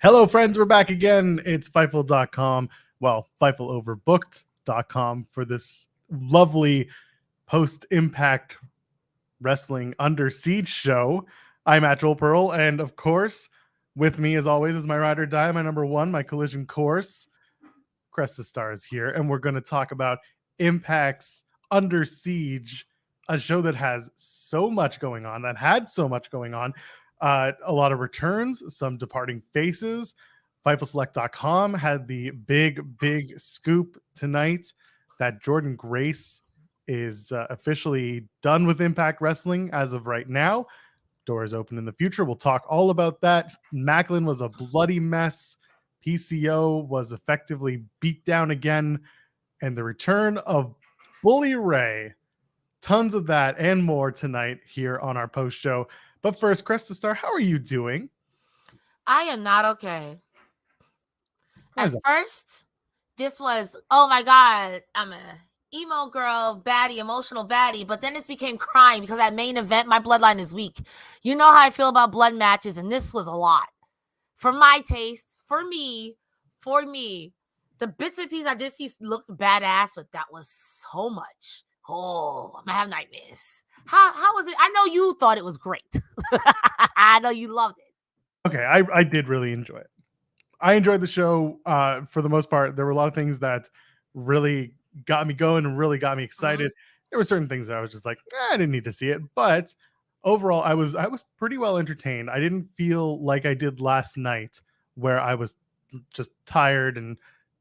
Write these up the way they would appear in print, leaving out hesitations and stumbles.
Hello, friends. We're back again. It's Fightful.com. Well, FightfulOverbooked.com for this lovely post-Impact Wrestling Under Siege show. I'm Joel Pearl, and of course, with me as always is my ride or die, my number one, my collision course. Cresta Starr is here, and we're going to talk about Impact's Under Siege, a show that has so much going on, that had so much going on. A lot of returns, some departing faces. FightfulSelect.com had the big scoop tonight that Jordynne Grace is officially done with Impact Wrestling as of right now. Doors open in the future. We'll talk all about that. Maclin was a bloody mess. PCO was effectively beat down again. And the return of Bully Ray. Tons of that and more tonight here on our post show. But first, Cresta Starr, how are you doing? I am not okay. At first, this was, oh my God, I'm a emo girl, baddie, emotional baddie. But then this became crying because at main event, my bloodline is weak. You know how I feel about blood matches, and this was a lot. For my taste, for me, the bits and pieces I did see looked badass, but that was so much. Oh, I'm gonna have nightmares. How was it? I know you thought it was great. I know you loved it. Okay, I did really enjoy it. I enjoyed the show for the most part. There were a lot of things that really got me going and really got me excited. There were certain things that I was just like, I didn't need to see it. But overall, I was pretty well entertained. I didn't feel like I did last night where I was just tired and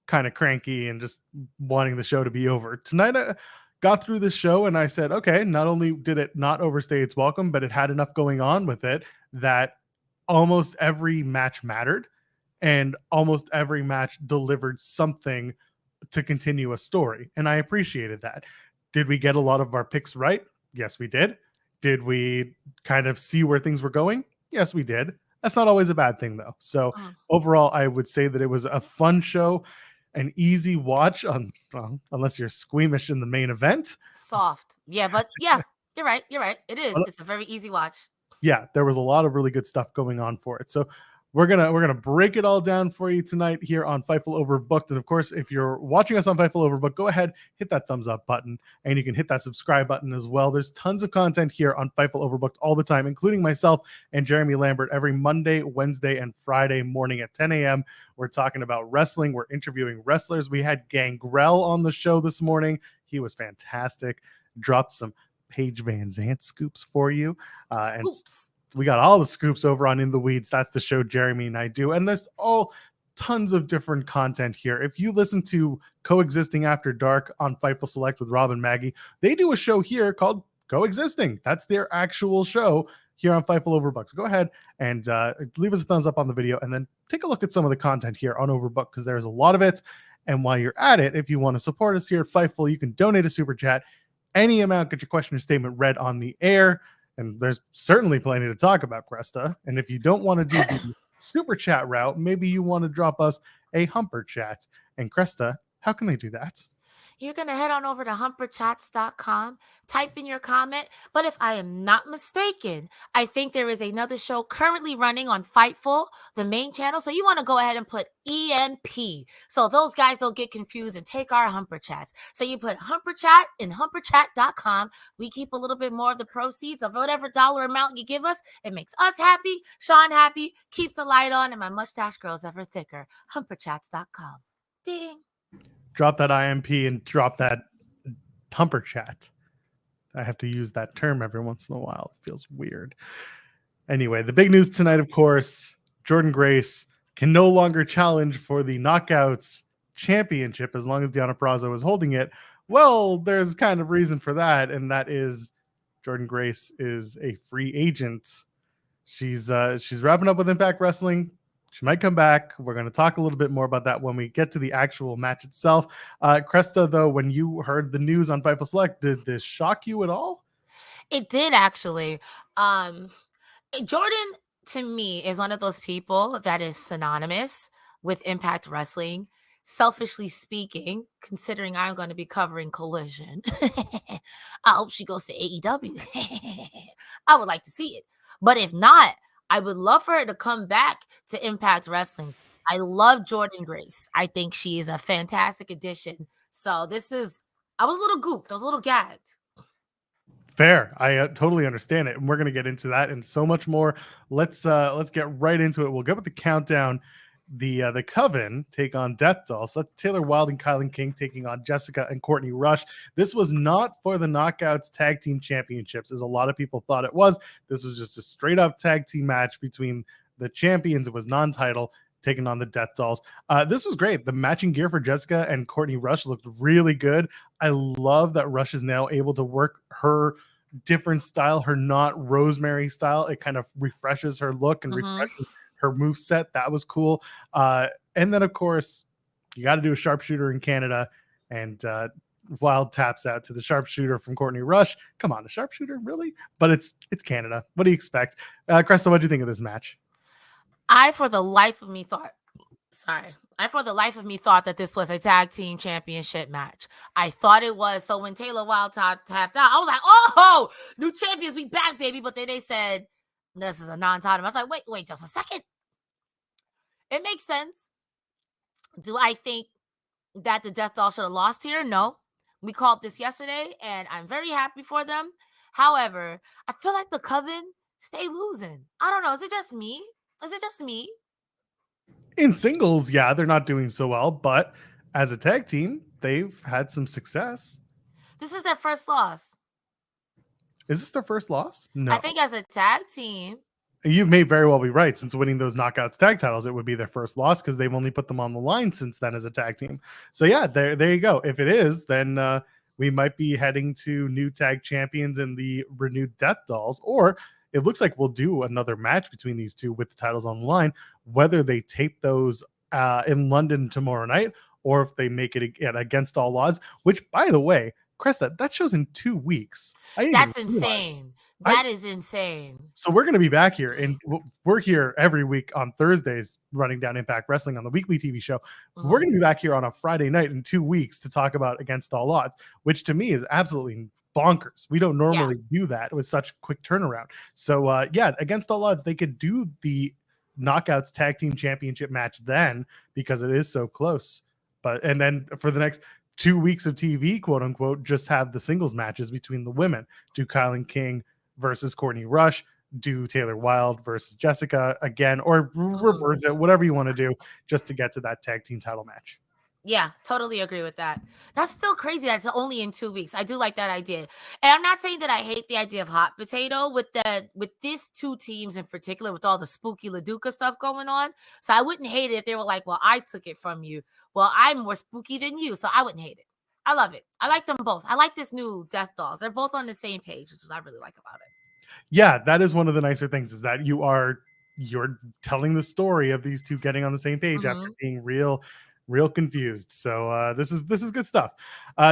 kind of cranky and just wanting the show to be over. Tonight, I got through this show and I said, okay, not only did it not overstay its welcome, but it had enough going on with it that almost every match mattered and almost every match delivered something to continue a story. And I appreciated that. Did we get a lot of our picks right? Yes, we did. Did we kind of see where things were going? Yes, we did. That's not always a bad thing, though. So overall, I would say that it was a fun show, an easy watch, unless you're squeamish in the main event. Soft. Yeah, but yeah, you're right. It is. It's a very easy watch. Yeah, there was a lot of really good stuff going on for it. So we're gonna break it all down for you tonight here on Fightful Overbooked. And of course, if you're watching us on Fightful Overbooked, go ahead, hit that thumbs up button, and you can hit that subscribe button as well. There's tons of content here on Fightful Overbooked all the time, including myself and Jeremy Lambert every Monday, Wednesday, and Friday morning at 10 a.m. We're talking about wrestling. We're interviewing wrestlers. We had Gangrel on the show this morning. He was fantastic. Dropped some Paige Van Zandt scoops for you. And we got all the scoops over on In the Weeds. That's the show Jeremy and I do. And there's all tons of different content here. If you listen to Coexisting After Dark on Fightful Select with Rob and Maggie, they do a show here called Coexisting. That's their actual show here on Fightful Overbooked. So go ahead and leave us a thumbs up on the video and then take a look at some of the content here on Overbooked because there's a lot of it. And while you're at it, if you want to support us here at Fightful, you can donate a super chat. Any amount, get your question or statement read on the air. And there's certainly plenty to talk about, Cresta. And if you don't want to do the super chat route, maybe you want to drop us a humper chat. And Cresta, how can they do that? You're going to head on over to humperchats.com, type in your comment. But if I am not mistaken, I think there is another show currently running on Fightful, the main channel. So you want to go ahead and put EMP. So those guys don't get confused and take our humper chats. So you put humper chat in humperchat.com. We keep a little bit more of the proceeds of whatever dollar amount you give us. It makes us happy, Sean happy, keeps the light on, and my mustache grows ever thicker. Humperchats.com. Ding. Drop that IMP and drop that humper chat. I have to use that term every once in a while. It feels weird. Anyway, the big news tonight, of course, Jordynne Grace can no longer challenge for the Knockouts Championship as long as Deonna Purrazzo is holding it. Well, there's kind of reason for that, and that is Jordynne Grace is a free agent. She's wrapping up with Impact Wrestling. She might come back. We're going to talk a little bit more about that when we get to the actual match itself. Cresta, though, when you heard the news on Fightful Select, did this shock you at all? It did, actually. Jordynne, to me, is one of those people that is synonymous with Impact Wrestling. Selfishly speaking, considering I'm going to be covering Collision, I hope she goes to AEW. I would like to see it. But if not, I would love for her to come back to Impact Wrestling. I love Jordynne Grace. I think she is a fantastic addition. So I was a little gooped. I was a little gagged. Fair. I totally understand it. And we're going to get into that and so much more. Let's get right into it. We'll go with the countdown. The Coven take on Death Dollz. So that's Taylor Wilde and KiLynn King taking on Jessicka and Courtney Rush. This was not for the Knockouts Tag Team Championships, as a lot of people thought it was. This was just a straight up tag team match between the champions. It was non-title, taking on the Death Dollz. This was great. The matching gear for Jessicka and Courtney Rush looked really good. I love that Rush is now able to work her different style, her not Rosemary style. It kind of refreshes her look and refreshes her move set. That was cool. And then of course you got to do a sharpshooter in Canada, and Wilde taps out to the sharpshooter from Courtney Rush. Come on, a sharpshooter, really? But it's Canada. What do you expect? Cresta, what do you think of this match? I for the life of me thought that this was a tag team championship match. I thought it was. So when Taylor Wilde tapped out, I was like, oh, new champions, we back, baby. But then they said, this is a non-title. I was like, wait, just a second. It makes sense. Do I think that the Death Dollz should have lost here? No. We called this yesterday, and I'm very happy for them. However, I feel like the Coven stay losing. I don't know. Is it just me? In singles, yeah, they're not doing so well, but as a tag team, they've had some success. This is their first loss. Is this their first loss? No. I think as a tag team. You may very well be right. Since winning those Knockouts tag titles, it would be their first loss because they've only put them on the line since then as a tag team. So yeah, there you go. If it is, then we might be heading to new tag champions in the renewed Death Dollz, or it looks like we'll do another match between these two with the titles on the line, whether they tape those in London tomorrow night or if they make it against all odds, which, by the way, Cresta, that show's in 2 weeks. That's insane. That is insane. So we're going to be back here, and we're here every week on Thursdays running down Impact Wrestling on the weekly TV show. We're going to be back here on a Friday night in 2 weeks to talk about Against All Odds, which to me is absolutely bonkers. We don't normally do that with such quick turnaround. So Against All Odds, they could do the Knockouts Tag Team Championship match then because it is so close. And then for the next 2 weeks of TV, quote unquote, just have the singles matches between the women. Do KiLynn King versus Courtney Rush, do Taylor Wilde versus Jessicka again, or reverse it, whatever you want to do, just to get to that tag team title match. Yeah, totally agree with that. That's still crazy. That's only in 2 weeks. I do like that idea. And I'm not saying that I hate the idea of hot potato with these two teams in particular, with all the spooky LaDuca stuff going on. So I wouldn't hate it if they were like, well, I took it from you. Well, I'm more spooky than you. So I wouldn't hate it. I love it. I like them both. I like this new Death Dollz. They're both on the same page, which is what I really like about it. Yeah, that is one of the nicer things, is that you're telling the story of these two getting on the same page after being real confused. So this is good stuff.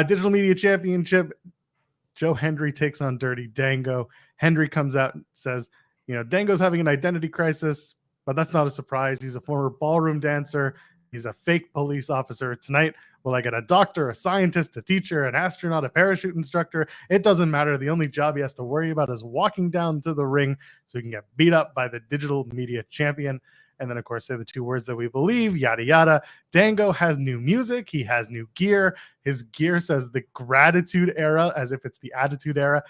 Digital Media Championship, Joe Hendry takes on Dirty Dango. Hendry comes out and says, Dango's having an identity crisis, but that's not a surprise. He's a former ballroom dancer. He's a fake police officer. Tonight, will I get a doctor, a scientist, a teacher, an astronaut, a parachute instructor? It doesn't matter. The only job he has to worry about is walking down to the ring so he can get beat up by the Digital Media Champion. And then, of course, say the 2 words that we believe, yada, yada. Dango has new music. He has new gear. His gear says the Gratitude Era, as if it's the Attitude Era.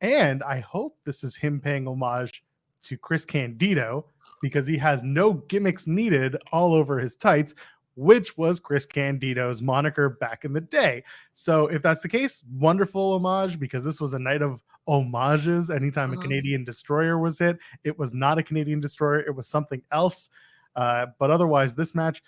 And I hope this is him paying homage to Chris Candido, because he has no gimmicks needed all over his tights, which was Chris Candido's moniker back in the day. So if that's the case, wonderful homage, because this was a night of homages. Anytime a Canadian destroyer was hit, it was not a Canadian destroyer, it was something else. But otherwise, this match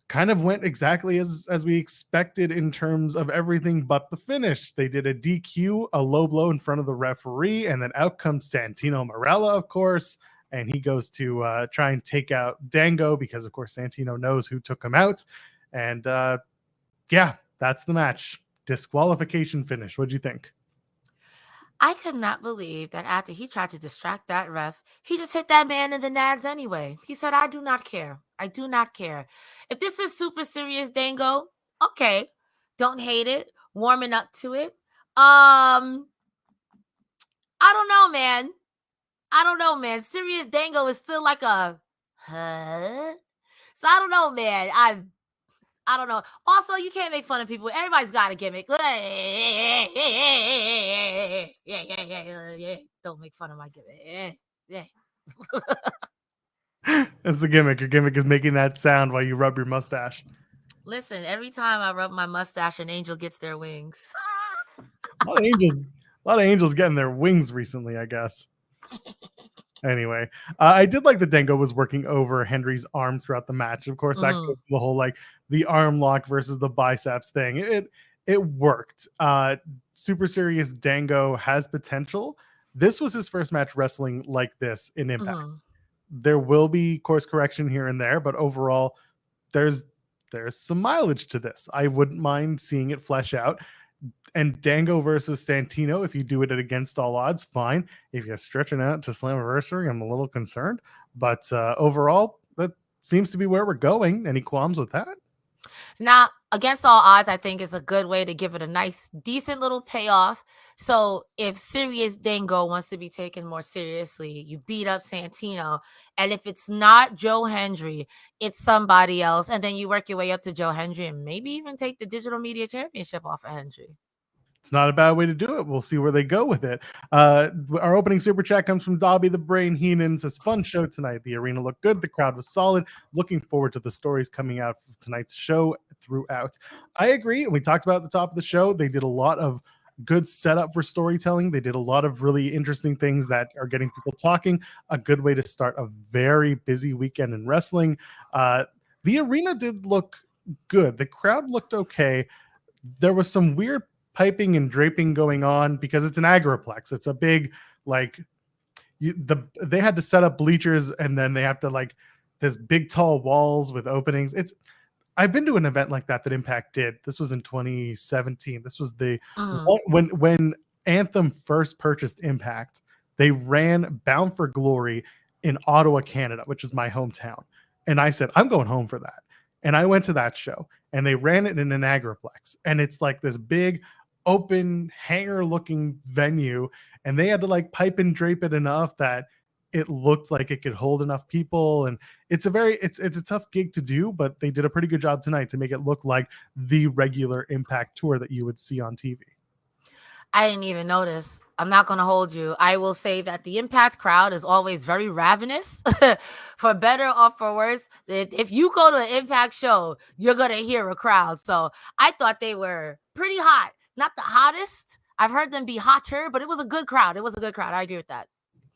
kind of went exactly as we expected in terms of everything but the finish. They did a DQ, a low blow in front of the referee, and then out comes Santino Marella, of course, and he goes to try and take out Dango because, of course, Santino knows who took him out. And that's the match. Disqualification finish. What'd you think? I could not believe that after he tried to distract that ref, he just hit that man in the nads anyway. He said, I do not care. I do not care. If this is super serious, Dango, okay. Don't hate it. Warming up to it. I don't know, man. I don't know, man. Serious Dango is still like a huh? So I don't know, man. I don't know. Also, you can't make fun of people. Everybody's got a gimmick. Yeah. Don't make fun of my gimmick. Yeah. That's the gimmick. Your gimmick is making that sound while you rub your mustache. Listen, every time I rub my mustache, an angel gets their wings. A lot of angels getting their wings recently, I guess. Anyway, I did like that Dango was working over Hendry's arm throughout the match. Of course, that goes to the whole like the arm lock versus the biceps thing. It worked. Super serious Dango has potential. This was his first match wrestling like this in Impact. There will be course correction here and there, but overall, there's some mileage to this. I wouldn't mind seeing it flesh out. And Dango versus Santino, if you do it at against all odds, fine. If you're stretching out to Slammiversary, I'm a little concerned. But overall, that seems to be where we're going. Any qualms with that? Now, against all odds, I think is a good way to give it a nice, decent little payoff. So if serious Dango wants to be taken more seriously, you beat up Santino. And if it's not Joe Hendry, it's somebody else. And then you work your way up to Joe Hendry and maybe even take the Digital Media Championship off of Hendry. It's not a bad way to do it. We'll see where they go with it. Our opening super chat comes from Dobby the Brain Heenan. Says, fun show tonight. The arena looked good. The crowd was solid. Looking forward to the stories coming out from tonight's show throughout. I agree. And we talked about at the top of the show. They did a lot of good setup for storytelling. They did a lot of really interesting things that are getting people talking. A good way to start a very busy weekend in wrestling. The arena did look good. The crowd looked okay. There was some weird piping and draping going on because it's an agriplex. It's a big, like, they had to set up bleachers and then they have to like this big tall walls with openings. I've been to an event like that Impact did. This was in 2017. This was the when Anthem first purchased Impact. They ran Bound for Glory in Ottawa, Canada, which is my hometown. And I said, I'm going home for that. And I went to that show and they ran it in an agriplex. And it's like this big open hangar looking venue. And they had to like pipe and drape it enough that it looked like it could hold enough people. And it's a tough gig to do, but they did a pretty good job tonight to make it look like the regular Impact tour that you would see on TV. I didn't even notice. I'm not going to hold you. I will say that the Impact crowd is always very ravenous, for better or for worse. If you go to an Impact show, you're going to hear a crowd. So I thought they were pretty hot. Not the hottest. I've heard them be hotter, but it was a good crowd. I agree with that.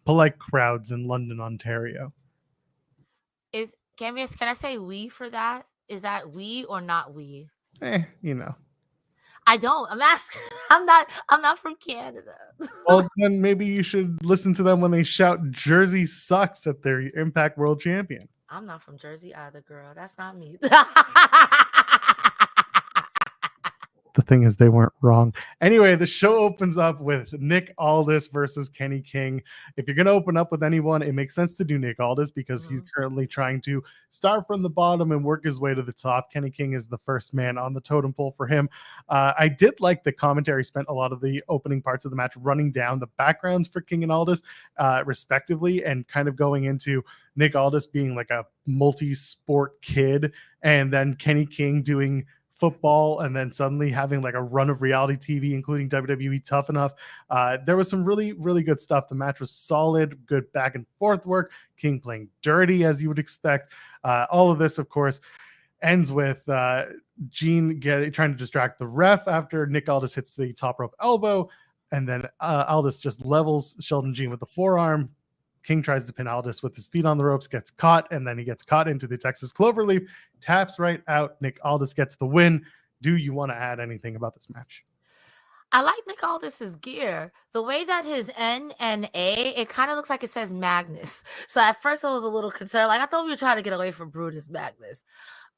Polite crowds in London, Ontario. Can I say we for that? Is that we or not we? You know. I don't. I'm asking. I'm not from Canada. Well, then maybe you should listen to them when they shout Jersey sucks at their Impact World Champion. I'm not from Jersey either, girl. That's not me. The thing is, they weren't wrong. Anyway, the show opens up with Nick Aldis versus Kenny King. If you're going to open up with anyone, it makes sense to do Nick Aldis because he's currently trying to start from the bottom and work his way to the top. Kenny King is the first man on the totem pole for him. I did like the commentary spent a lot of the opening parts of the match running down the backgrounds for King and Aldis, respectively, and kind of going into Nick Aldis being like a multi-sport kid, and then Kenny King doing football, and then suddenly having like a run of reality TV, including WWE Tough Enough. There was some really, really good stuff. The match was solid, good back and forth work. King playing dirty, as you would expect. All of this, of course, ends with Gene trying to distract the ref after Nick Aldis hits the top rope elbow, and then Aldis just levels Sheldon Gene with the forearm. King tries to pin Aldis with his feet on the ropes, gets caught, and then he gets caught into the Texas Cloverleaf, taps right out. Nick Aldis gets the win. Do you want to add anything about this match? I like Nick Aldis's gear. The way that his N and A, it kind of looks like it says Magnus. So at first I was a little concerned. Like, I thought we were trying to get away from Brutus Magnus.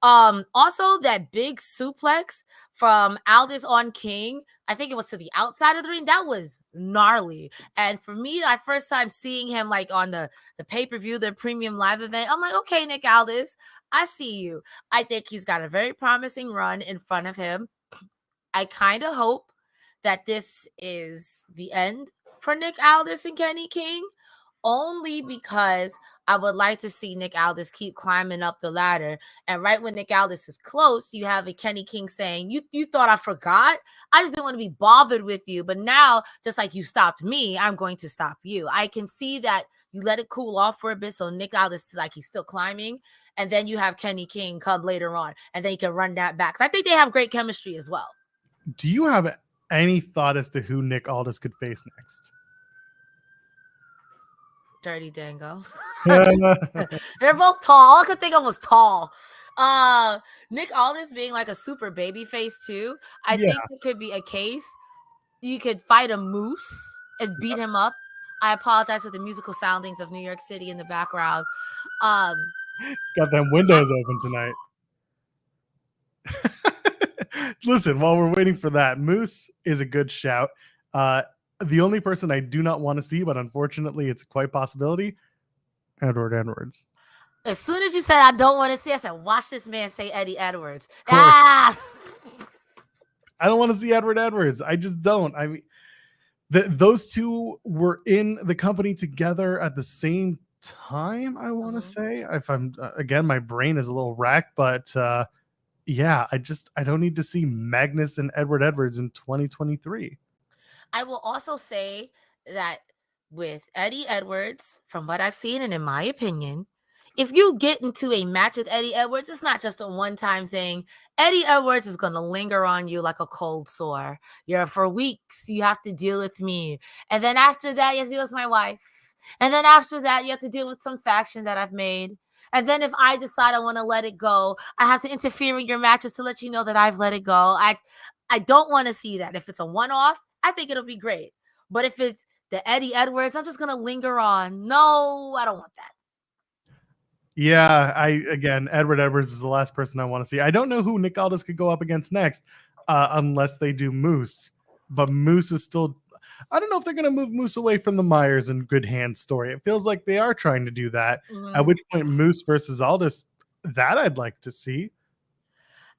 Also, that big suplex from Aldis on King, I think it was to the outside of the ring, that was gnarly. And for me, my first time seeing him like on the pay-per-view, the premium live event, I'm like, okay, Nick Aldis, I see you. I think he's got a very promising run in front of him. I kind of hope that this is the end for Nick Aldis and Kenny King. only because I would like to see Nick Aldis keep climbing up the ladder. And right when Nick Aldis is close, you have a Kenny King saying, you thought I forgot? I just didn't want to be bothered with you. But now, just like you stopped me, I'm going to stop you. I can see that you let it cool off for a bit. So Nick Aldis is like he's still climbing. And then you have Kenny King come later on. And then you can run that back. So I think they have great chemistry as well. Do you have any thought as to who Nick Aldis could face next? Dirty Dango. They're both tall. All I could think of was tall. Nick Aldis being like a super baby face too. I think it could be a case. You could fight a moose and beat him up. I apologize for the musical soundings of New York City in the background. Got them windows open tonight. Listen, while we're waiting for that, Moose is a good shout. The only person I do not want to see, but unfortunately it's quite possibility, Edwards. As soon as you said I don't want to see, I said, watch this man say Eddie Edwards. I don't want to see Edwards. I just don't. I mean, those two were in the company together at the same time, I want to say. If I'm, again, my brain is a little racked, but yeah, I don't need to see Magnus and Edwards in 2023. I will also say that with Eddie Edwards, from what I've seen and in my opinion, if you get into a match with Eddie Edwards, it's not just a one-time thing. Eddie Edwards is going to linger on you like a cold sore. For weeks, you have to deal with me. And then after that, you have to deal with my wife. And then after that, you have to deal with some faction that I've made. And then if I decide I want to let it go, I have to interfere in your matches to let you know that I've let it go. I don't want to see that. If it's a one-off, I think it'll be great. But if it's the Eddie Edwards, I'm just going to linger on. No, I don't want that. Yeah, again, Edwards is the last person I want to see. I don't know who Nick Aldis could go up against next unless they do Moose. But Moose is still... I don't know if they're going to move Moose away from the Myers and Good Hands story. It feels like they are trying to do that. At which point, Moose versus Aldis, that I'd like to see.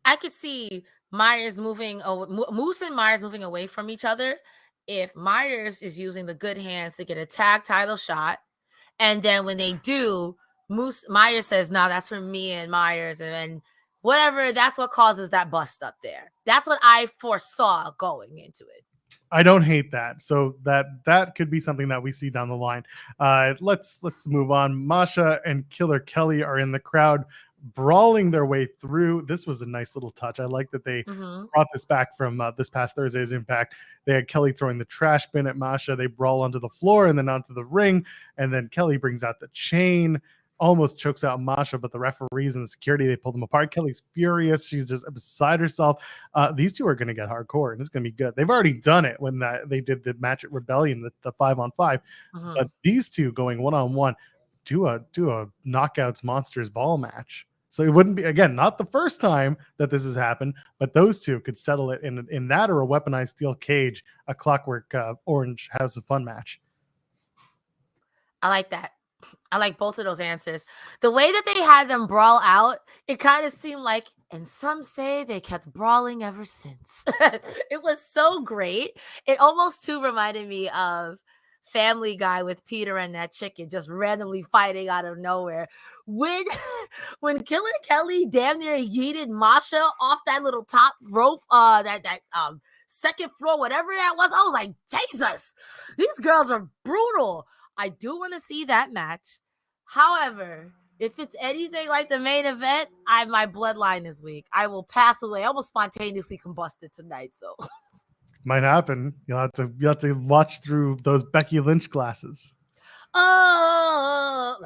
I could see Myers Moose and Myers moving away from each other if Myers is using the Good Hands to get a tag title shot. And then when they do, Myers says, no, that's for me and Myers. And then whatever, that's what causes that bust up there. That's what I foresaw going into it. I don't hate that. So that could be something that we see down the line. Let's move on. Masha and Killer Kelly are in the crowd, brawling their way through. This was a nice little touch. I like that they brought this back from this past Thursday's Impact. They had Kelly throwing the trash bin at Masha. They brawl onto the floor and then onto the ring. And then Kelly brings out the chain, almost chokes out Masha, but the referees and the security, they pull them apart. Kelly's furious. She's just beside herself. These two are going to get hardcore, and it's going to be good. They've already done it when they did the match at Rebellion, the 5-on-5. But these two going one-on-one, do a Knockouts Monsters Ball match. So it wouldn't be, again, not the first time that this has happened, but those two could settle it in that or a weaponized steel cage, a Clockwork Orange House of Fun match. I like that. I like both of those answers. The way that they had them brawl out, it kind of seemed like, and some say they kept brawling ever since. It was so great. It almost too reminded me of Family Guy with Peter and that chicken just randomly fighting out of nowhere. When Killer Kelly damn near yeeted Masha off that little top rope, that second floor, whatever that was, I was like, Jesus, these girls are brutal. I do want to see that match. However, if it's anything like the main event, my bloodline is weak. I will pass away. I almost spontaneously combusted tonight. So might happen. You'll have to watch through those Becky Lynch glasses. Oh.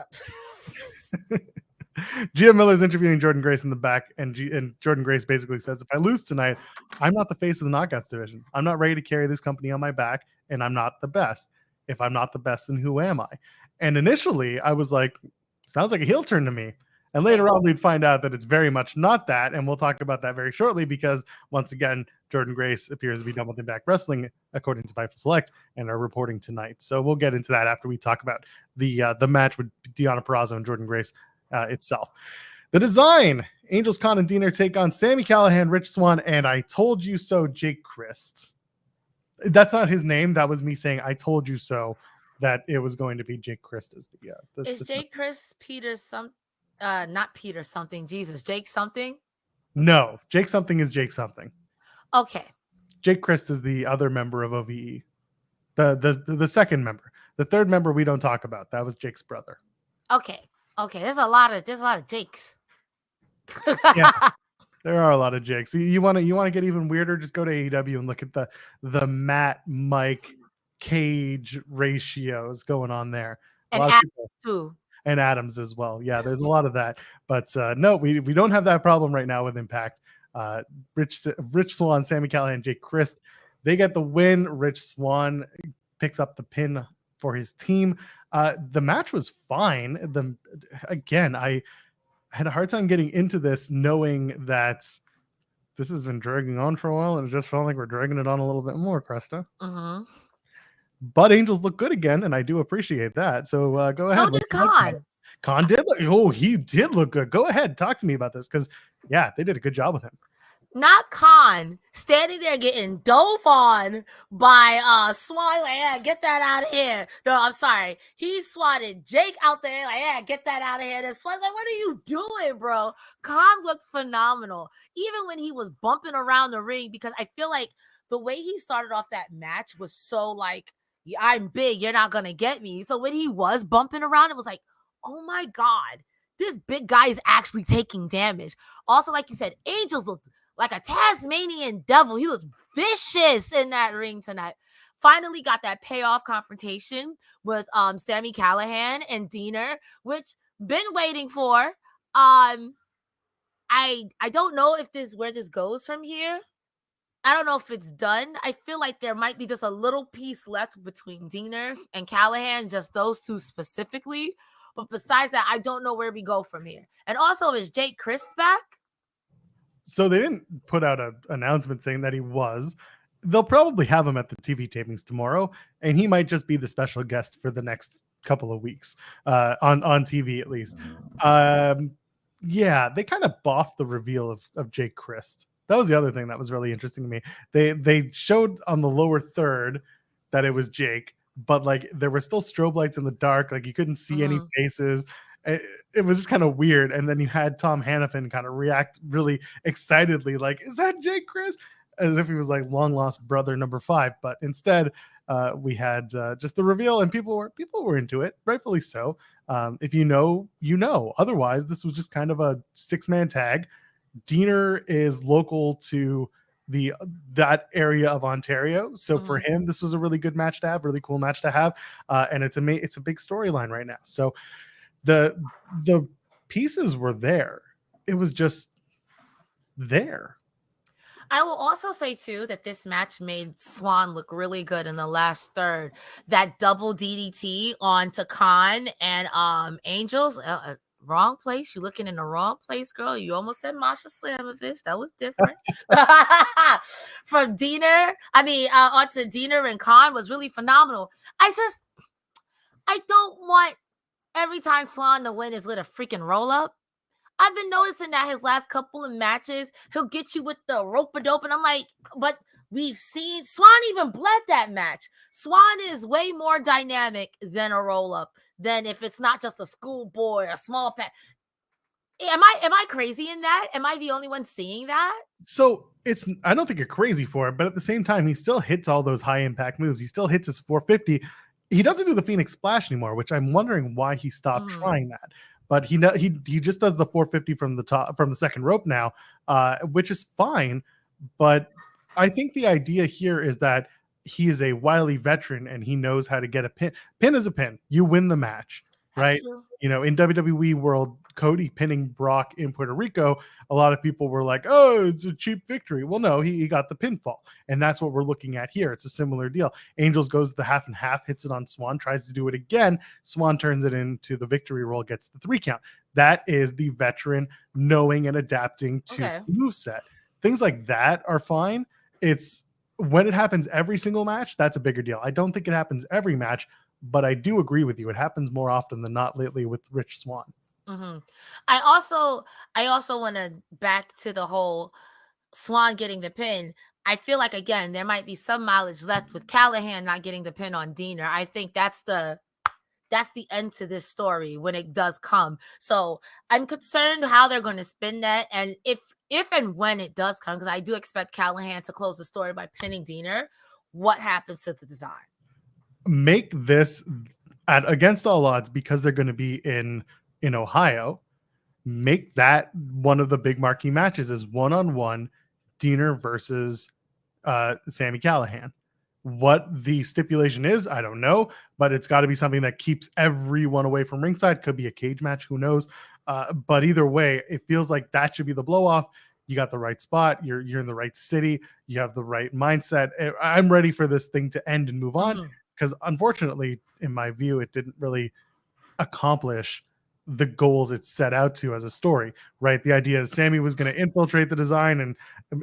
Gia Miller's interviewing Jordynne Grace in the back, and Jordynne Grace basically says, if I lose tonight, I'm not the face of the Knockouts division. I'm not ready to carry this company on my back, and I'm not the best. If I'm not the best, then who am I? And initially, I was like, sounds like a heel turn to me. And later on, we'd find out that it's very much not that. And we'll talk about that very shortly because, once again, Jordynne Grace appears to be done with Impact Wrestling, according to Fightful Select, and are reporting tonight. So we'll get into that after we talk about the match with Deonna Purrazzo and Jordynne Grace itself. The design, Angels Con and Diener take on Sami Callihan, Rich Swann, and I Told You So, Jake Crist. That's not his name. That was me saying, I told you so. that it was going to be Jake Crest as the Is Jake Chris Peter not Peter something, Jesus, Jake something? No, Jake something is Jake something. Okay. Jake Crest is the other member of OVE. The second member. The third member we don't talk about. That was Jake's brother. Okay. There's a lot of Jakes. Yeah. There are a lot of Jakes. You want to get even weirder? Just go to AEW and look at the Matt, Mike, Cage ratios going on there. And Adams too. And Adams as well. Yeah, there's a lot of that. But no, we don't have that problem right now with Impact. Rich Swann, Sami Callihan, Jake Crest, they get the win. Rich Swann picks up the pin for his team. The match was fine. I had a hard time getting into this, knowing that this has been dragging on for a while, and it just felt like we're dragging it on a little bit more, Cresta. Mm-hmm. But Angels look good again, and I do appreciate that. So go ahead. So did Khan. Khan did he did look good. Go ahead, talk to me about this, because yeah, they did a good job with him. Not Khan standing there getting dove on by Swann, like, yeah, get that out of here. No, I'm sorry. He swatted Jake out there, like, yeah, get that out of here. And Swann's like, what are you doing, bro? Khan looked phenomenal. Even when he was bumping around the ring, because I feel like the way he started off that match was so like, I'm big, you're not gonna get me. So when he was bumping around, it was like, oh my God, this big guy is actually taking damage. Also, like you said, Angels looked like a Tasmanian devil. He looked vicious in that ring tonight. Finally got that payoff confrontation with Sami Callihan and Deonna, which been waiting for. I don't know if where this goes from here. I don't know if it's done. I feel like there might be just a little piece left between Deonna and Callihan, just those two specifically. But besides that, I don't know where we go from here. And also, is Jake Crest back? So they didn't put out an announcement saying that he was. They'll probably have him at the TV tapings tomorrow, and he might just be the special guest for the next couple of weeks on TV at least. Yeah, they kind of boffed the reveal of Jake Crest. That was the other thing that was really interesting to me. They showed on the lower third that it was Jake, but like there were still strobe lights in the dark, like you couldn't see any faces. It was just kind of weird. And then you had Tom Hannafin kind of react really excitedly, like, is that Jake Crest? As if he was like long lost brother number 5. But instead, we had just the reveal, and people were into it, rightfully so. If you know, you know. Otherwise, this was just kind of a 6-man tag. Deonna is local to that area of Ontario, so for him, this was a really good match to have, really cool match to have, and it's a big storyline right now. So the pieces were there. It was just there. I will also say too that this match made Swann look really good in the last third. That double DDT onto Khan and Angels. Wrong place. You're looking in the wrong place, girl. You almost said Masha Slamovich. That was different. From Deonna, onto Deonna and Khan was really phenomenal. I don't want every time Swann to win is with a freaking roll up. I've been noticing that his last couple of matches, he'll get you with the rope-a-dope, and I'm like, but we've seen Swann even bled that match. Swann is way more dynamic than a roll-up, than if it's not just a schoolboy or a small pack. Am I crazy in that? Am I the only one seeing that? So I don't think you're crazy for it, but at the same time, he still hits all those high impact moves. He still hits his 450. He doesn't do the Phoenix Splash anymore, which I'm wondering why he stopped trying that. But he just does the 450 from the second rope now, which is fine. But I think the idea here is that he is a wily veteran and he knows how to get a pin. Pin is a pin. You win the match, right? You know, in WWE world, Cody pinning Brock in Puerto Rico, a lot of people were like, oh, it's a cheap victory. Well, no, he got the pinfall. And that's what we're looking at here. It's a similar deal. Angels goes the half and half, hits it on Swann, tries to do it again. Swann turns it into the victory roll, gets the 3 count. That is the veteran knowing and adapting to the moveset. Things like that are fine. It's when it happens every single match, that's a bigger deal. I don't think it happens every match, but I do agree with you. It happens more often than not lately with Rich Swann. I also want to back to the whole Swann getting the pin. I feel like, again, there might be some mileage left with Callihan not getting the pin on Deonna. I think that's the end to this story when it does come. So I'm concerned how they're going to spin that. And if and when it does come, because I do expect Callihan to close the story by pinning Deonna, what happens to the design? Make this at against all odds, because they're going to be in Ohio. Make that one of the big marquee matches is one-on-one Deonna versus Sami Callihan. What the stipulation is, I don't know, but it's got to be something that keeps everyone away from ringside. Could be a cage match, who knows? But either way, it feels like that should be the blow off. You got the right spot. You're in the right city. You have the right mindset. I'm ready for this thing to end and move on, because unfortunately, in my view, it didn't really accomplish the goals it set out to as a story, right? The idea that Sami was going to infiltrate the design and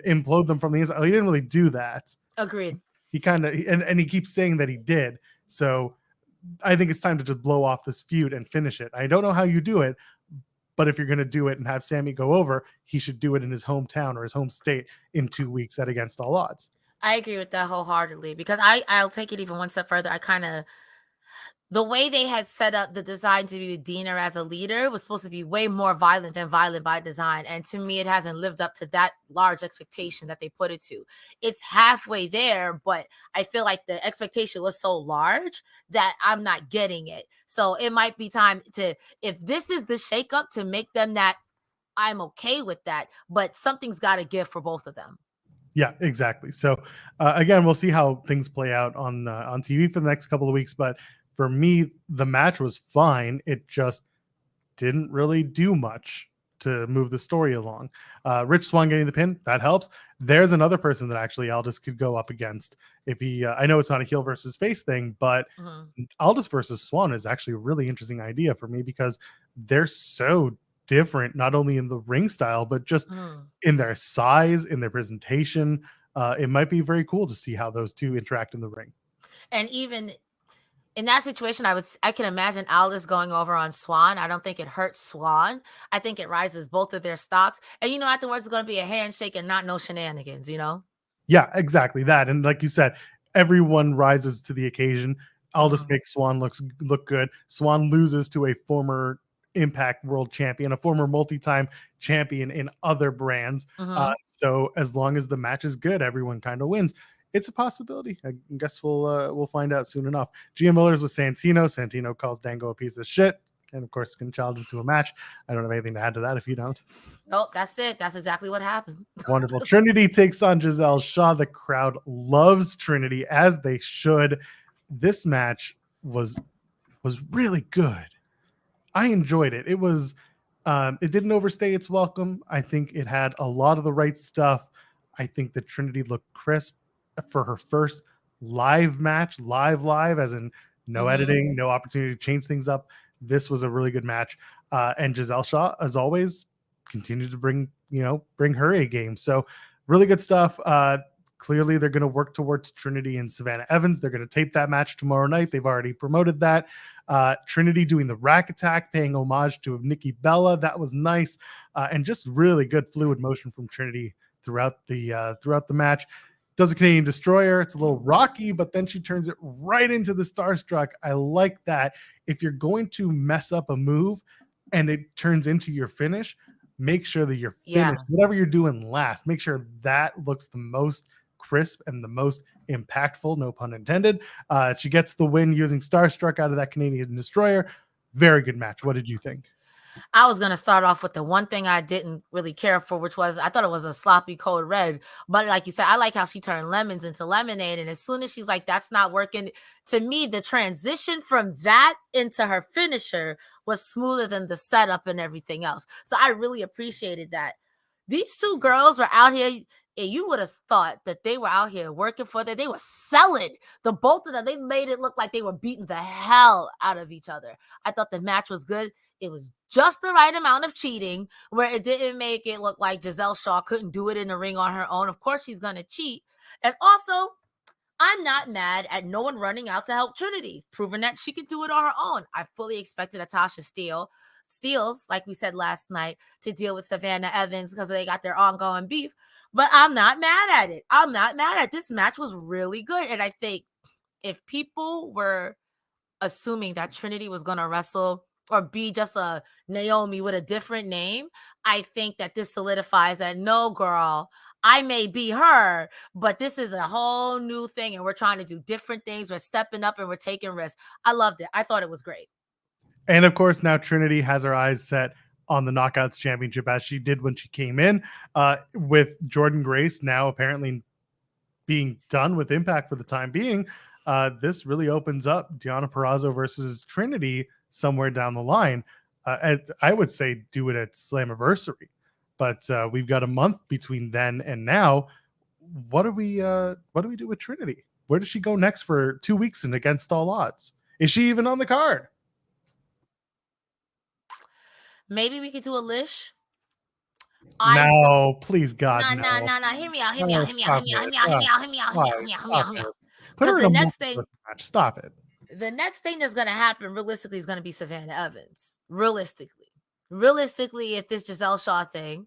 implode them from the inside. He didn't really do that. Agreed. He kind of, and he keeps saying that he did. So I think it's time to just blow off this feud and finish it. I don't know how you do it, but if you're going to do it and have Sami go over, he should do it in his hometown or his home state in 2 weeks at Against All Odds. I agree with that wholeheartedly, because I'll take it even one step further. The way they had set up the design to be with Deonna as a leader was supposed to be way more violent than Violent by Design. And to me, it hasn't lived up to that large expectation that they put it to. It's halfway there, but I feel like the expectation was so large that I'm not getting it. So it might be time to, if this is the shakeup, to make them that, I'm okay with that, but something's got to give for both of them. Yeah, exactly. So again, we'll see how things play out on TV for the next couple of weeks, but for me, the match was fine. It just didn't really do much to move the story along. Rich Swann getting the pin, that helps. There's another person that actually Aldis could go up against. If he, I know it's not a heel versus face thing, but Aldis versus Swann is actually a really interesting idea for me, because they're so different, not only in the ring style, but just in their size, in their presentation. It might be very cool to see how those two interact in the ring. And even in that situation, I can imagine Aldis going over on Swann. I don't think it hurts Swann. I think it rises both of their stocks. And, afterwards it's going to be a handshake and not no shenanigans, Yeah, exactly that. And like you said, everyone rises to the occasion. Aldis makes Swann look good. Swann loses to a former Impact World Champion, a former multi-time champion in other brands. So as long as the match is good, everyone kind of wins. It's a possibility. I guess we'll find out soon enough. Gia Miller's with Santino. Santino calls Dango a piece of shit, and of course can challenge him to a match. I don't have anything to add to that if you don't. Nope, that's it. That's exactly what happened. Wonderful. Trinity takes on Gisele Shaw. The crowd loves Trinity, as they should. This match was really good. I enjoyed it. It was it didn't overstay its welcome. I think it had a lot of the right stuff. I think that Trinity looked crisp for her first live match, live, as in no editing, no opportunity to change things up. This was a really good match. And Gisele Shaw, as always, continued to bring her A game. So really good stuff. Clearly, they're going to work towards Trinity and Savannah Evans. They're going to tape that match tomorrow night. They've already promoted that. Trinity doing the rack attack, paying homage to Nikki Bella. That was nice. And just really good fluid motion from Trinity throughout the match. Does a Canadian Destroyer. It's a little rocky, but then she turns it right into the Starstruck. I like that. If you're going to mess up a move and it turns into your finish, make sure that your finish, whatever you're doing last, make sure that looks the most crisp and the most impactful, no pun intended. She gets the win using Starstruck out of that Canadian Destroyer. Very good match. What did you think? I was going to start off with the one thing I didn't really care for, which was I thought it was a sloppy code red. But like you said, I like how she turned lemons into lemonade. And as soon as she's like, that's not working, to me, the transition from that into her finisher was smoother than the setup and everything else. So I really appreciated that. These two girls were out here. And you would have thought that they were out here working for that. They were selling. The both of them, they made it look like they were beating the hell out of each other. I thought the match was good. It was just the right amount of cheating where it didn't make it look like Gisele Shaw couldn't do it in the ring on her own. Of course, she's going to cheat. And also, I'm not mad at no one running out to help Trinity, proving that she could do it on her own. I fully expected a Tasha Steele Steals, like we said last night, to deal with Savannah Evans because they got their ongoing beef. But I'm not mad at it. I'm not mad at it. This match was really good. And I think if people were assuming that Trinity was going to wrestle or be just a Naomi with a different name, I think that this solidifies that no, girl, I may be her, but this is a whole new thing and we're trying to do different things. We're stepping up and we're taking risks. I loved it. I thought it was great. And of course, now Trinity has her eyes set on the Knockouts Championship as she did when she came in, with Jordynne Grace now apparently being done with Impact for the time being. This really opens up Deonna Purrazzo versus Trinity somewhere down the line. I would say do it at Slammiversary, but we've got a month between then and now. What do we do with Trinity? Where does she go next for 2 weeks and Against All Odds? Is she even on the card? Maybe we could do a Lish. No, please, God, no. Hear me out. Because the next thing, stop it. The next thing that's gonna happen, realistically, is gonna be Savannah Evans. Realistically, if this Gisele Shaw thing,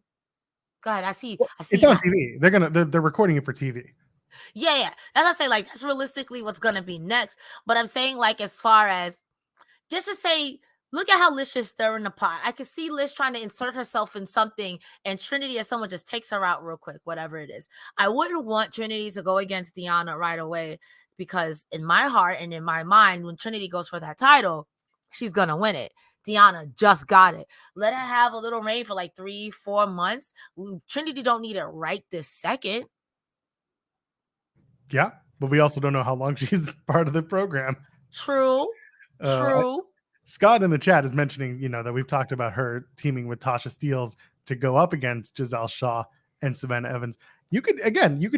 go ahead. I see. It's on TV. They're recording it for TV. Yeah. As I say, like that's realistically what's gonna be next. But I'm saying, like, as far as just to say. Look at how Lish is stirring the pot. I can see Lish trying to insert herself in something, and Trinity, as someone, just takes her out real quick, whatever it is. I wouldn't want Trinity to go against Deonna right away because in my heart and in my mind, when Trinity goes for that title, she's going to win it. Deonna just got it. Let her have a little reign for like 3-4 months. Trinity don't need it right this second. Yeah, but we also don't know how long she's part of the program. True. Scott in the chat is mentioning, that we've talked about her teaming with Tasha Steelz to go up against Gisele Shaw and Savannah Evans. You could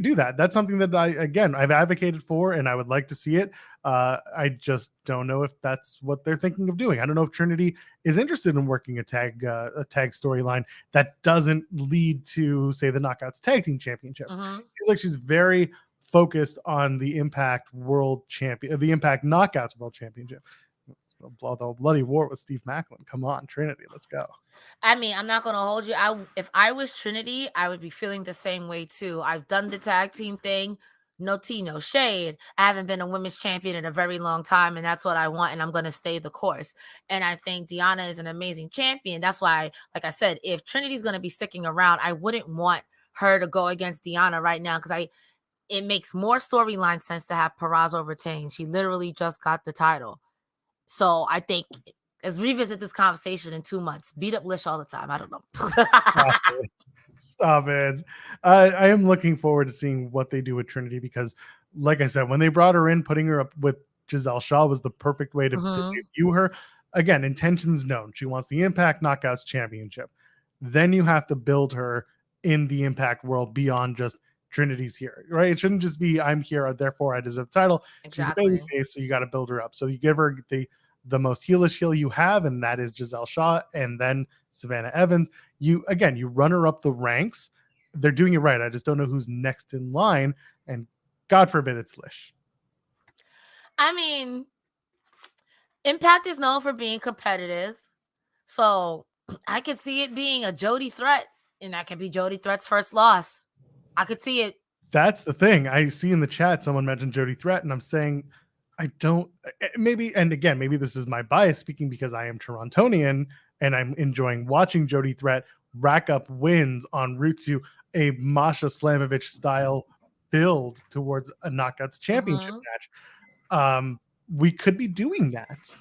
do that. That's something that I've advocated for, and I would like to see it. I just don't know if that's what they're thinking of doing. I don't know if Trinity is interested in working a tag storyline that doesn't lead to, say, the Knockouts Tag Team Championships. It seems like she's very focused on the Impact World Champion, the Impact Knockouts World Championship. The bloody war with Steve Maclin. Come on, Trinity, let's go. I mean, I'm not going to hold you. If I was Trinity, I would be feeling the same way too. I've done the tag team thing. No tea, no shade. I haven't been a women's champion in a very long time, and that's what I want, and I'm going to stay the course. And I think Deonna is an amazing champion. That's why, like I said, if Trinity's going to be sticking around, I wouldn't want her to go against Deonna right now because it makes more storyline sense to have Purrazzo retain. She literally just got the title. So I think let's revisit this conversation in 2 months. Beat up Lish all the time. I don't know. Stop it. I am looking forward to seeing what they do with Trinity because, like I said, when they brought her in, putting her up with Gisele Shaw was the perfect way to debut her. Again, intentions known. She wants the Impact Knockouts Championship. Then you have to build her in the Impact world beyond just Trinity's here, right? It shouldn't just be I'm here, therefore I deserve the title. Exactly. She's a babyface, so you got to build her up. So you give her the most heelish heel you have, and that is Gisele Shaw, and then Savannah Evans. You run her up the ranks. They're doing it right. I just don't know who's next in line, and God forbid it's Lish. I mean, Impact is known for being competitive, so I could see it being a Jody threat, and that could be Jody Threat's first loss. I could see it. That's the thing. I see in the chat someone mentioned Jody Threat, and I'm saying I don't. Maybe, and again, maybe this is my bias speaking because I am Torontonian and I'm enjoying watching Jody Threat rack up wins en route to a Masha Slamovich style build towards a Knockouts Championship match. We could be doing that.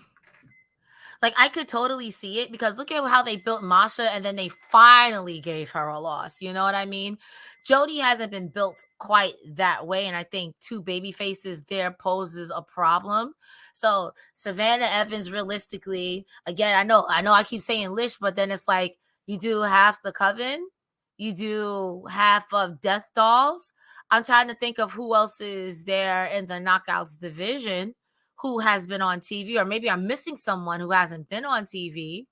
Like, I could totally see it because look at how they built Masha and then they finally gave her a loss. You know what I mean? Jody hasn't been built quite that way. And I think two baby faces there poses a problem. So Savannah Evans, realistically, again, I know I keep saying Lish, but then it's like you do half the Coven. You do half of Death Dollz. I'm trying to think of who else is there in the Knockouts division who has been on TV, or maybe I'm missing someone who hasn't been on TV,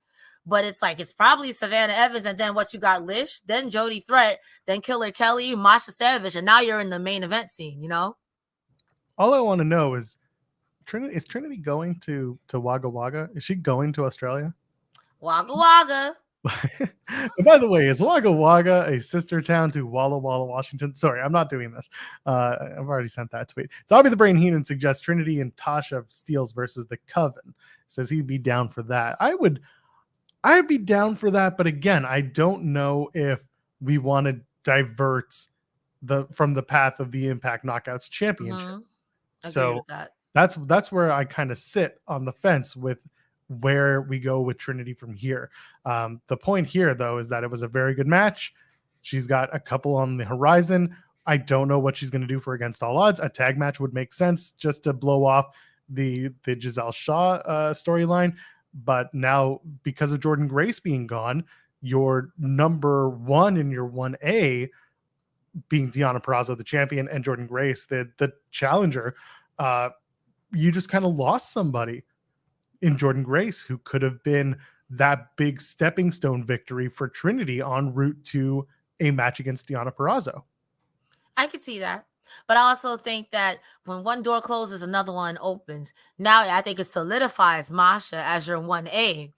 but it's like, it's probably Savannah Evans, and then what you got, Lish, then Jody Threat, then Killer Kelly, Masha Savage, and now you're in the main event scene, you know? All I want to know is Trinity going to Wagga Wagga? Is she going to Australia? Wagga Wagga. And by the way, is Wagga Wagga a sister town to Walla Walla, Washington? Sorry, I'm not doing this. I've already sent that tweet. Dobby the Brain Heenan suggests Trinity and Tasha Steeles versus the Coven. Says he'd be down for that. I'd be down for that, but again, I don't know if we want to divert from the path of the Impact Knockouts Championship. Mm-hmm. So that's where I kind of sit on the fence with where we go with Trinity from here. The point here, though, is that it was a very good match. She's got a couple on the horizon. I don't know what she's going to do for Against All Odds. A tag match would make sense just to blow off the Gisele Shaw storyline. But now, because of Jordynne Grace being gone, your number one in your 1A being Deonna Purrazzo, the champion, and Jordynne Grace, the challenger, you just kind of lost somebody in Jordynne Grace, who could have been that big stepping stone victory for Trinity en route to a match against Deonna Purrazzo. I could see that. But I also think that when one door closes, another one opens. Now I think it solidifies Masha as your 1A.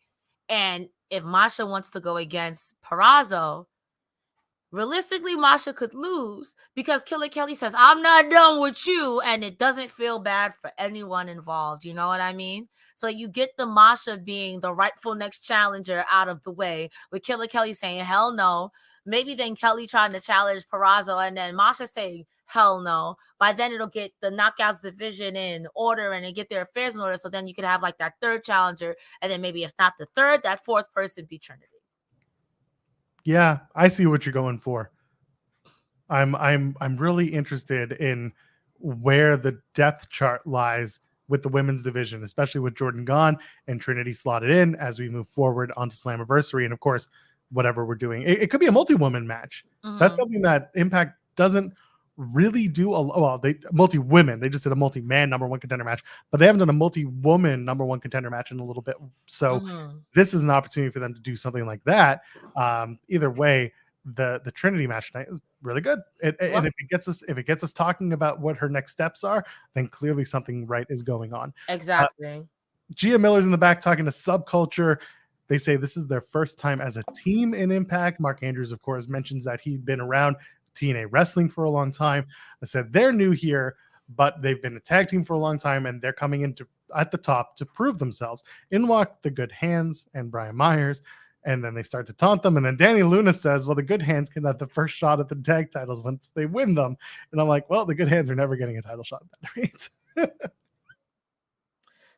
And if Masha wants to go against Purrazzo, realistically, Masha could lose because Killer Kelly says, I'm not done with you. And it doesn't feel bad for anyone involved. You know what I mean? So you get the Masha being the rightful next challenger out of the way, with Killer Kelly saying, hell no. Maybe then Kelly trying to challenge Purrazzo, and then Masha saying, hell no. By then it'll get the Knockouts division in order and get their affairs in order. So then you could have like that third challenger. And then maybe if not the third, that fourth person be Trinity. Yeah, I see what you're going for. I'm really interested in where the depth chart lies with the women's division, especially with Jordynne gone and Trinity slotted in as we move forward onto Slammiversary. And of course, whatever we're doing, it could be a multi-woman match. Mm-hmm. That's something that Impact doesn't really do. They multi-women. They just did a multi-man number one contender match, but they haven't done a multi-woman number one contender match in a little bit. So this is an opportunity for them to do something like that. Either way, the Trinity match tonight is really good. And if it gets us talking about what her next steps are, then clearly something right is going on. Exactly. Gia Miller's in the back talking to Subculture. They say this is their first time as a team in Impact. Mark Andrews, of course, mentions that he'd been around TNA wrestling for a long time. I said they're new here, but they've been a tag team for a long time, and they're coming into at the top to prove themselves. In walk the Good Hands and Brian Myers, and then they start to taunt them. And then Danny Luna says, well, the Good Hands can have the first shot at the tag titles once they win them. And I'm like, well, the Good Hands are never getting a title shot at that rate.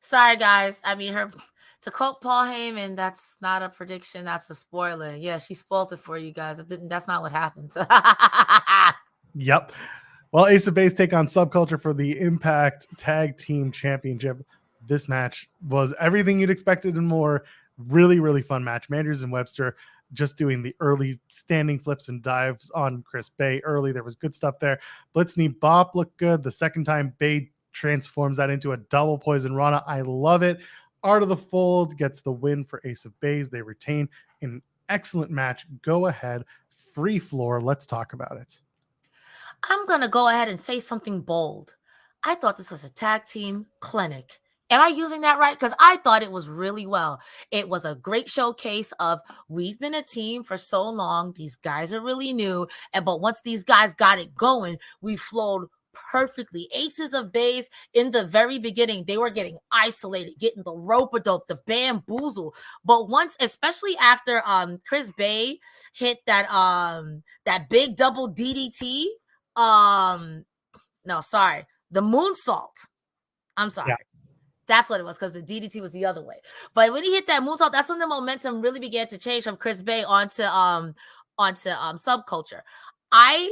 Sorry, guys. I mean, to quote Paul Heyman, that's not a prediction. That's a spoiler. Yeah, she spoiled it for you guys. That's not what happened. Yep. Well, Ace of Base take on Subculture for the Impact Tag Team Championship. This match was everything you'd expected and more. Really, really fun match. Manders and Webster just doing the early standing flips and dives on Chris Bay early. There was good stuff there. Blitzknee Bop looked good. The second time, Bay transforms that into a double Poison Rana. I love it. Art of the Fold gets the win for Ace of Base. They retain an excellent match. Go ahead. Free floor. Let's talk about it. I'm going to go ahead and say something bold. I thought this was a tag team clinic. Am I using that right? Because I thought it was really well. It was a great showcase of we've been a team for so long. These guys are really new. But once these guys got it going, we flowed perfectly. Aces of Base in the very beginning, they were getting isolated, getting the rope-a-dope, the bamboozle. But once, especially after Chris Bay hit that big double DDT, the moonsault. I'm sorry. Yeah. That's what it was, because the DDT was the other way. But when he hit that moonsault, that's when the momentum really began to change from Chris Bay onto Subculture. I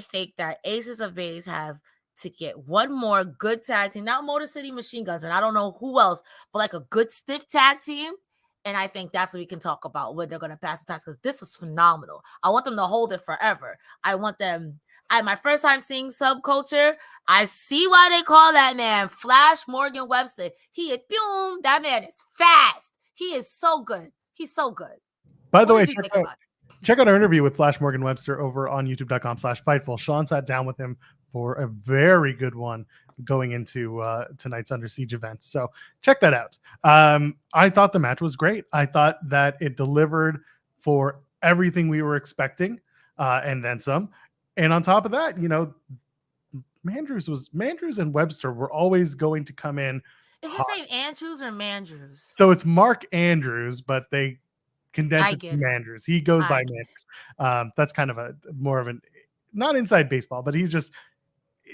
think that Aces of Base have to get one more good tag team, not Motor City Machine Guns, and I don't know who else, but like a good stiff tag team. And I think that's what we can talk about when they're going to pass the test, because this was phenomenal. I want them to hold it forever. I want them. My first time seeing Subculture, I see why they call that man Flash Morgan Webster. That man is fast. He is so good. He's so good. By the way, check out our interview with Flash Morgan Webster over on youtube.com/Fightful. Sean sat down with him for a very good one. going into tonight's Under Siege event. So check that out. I thought the match was great. I thought that it delivered for everything we were expecting, and then some. And on top of that, Mandrews and Webster were always going to come in. Is his name Andrews or Mandrews? So it's Mark Andrews, but they condense it to Mandrews. He goes by Mandrews. That's kind of more of an not inside baseball, but he's just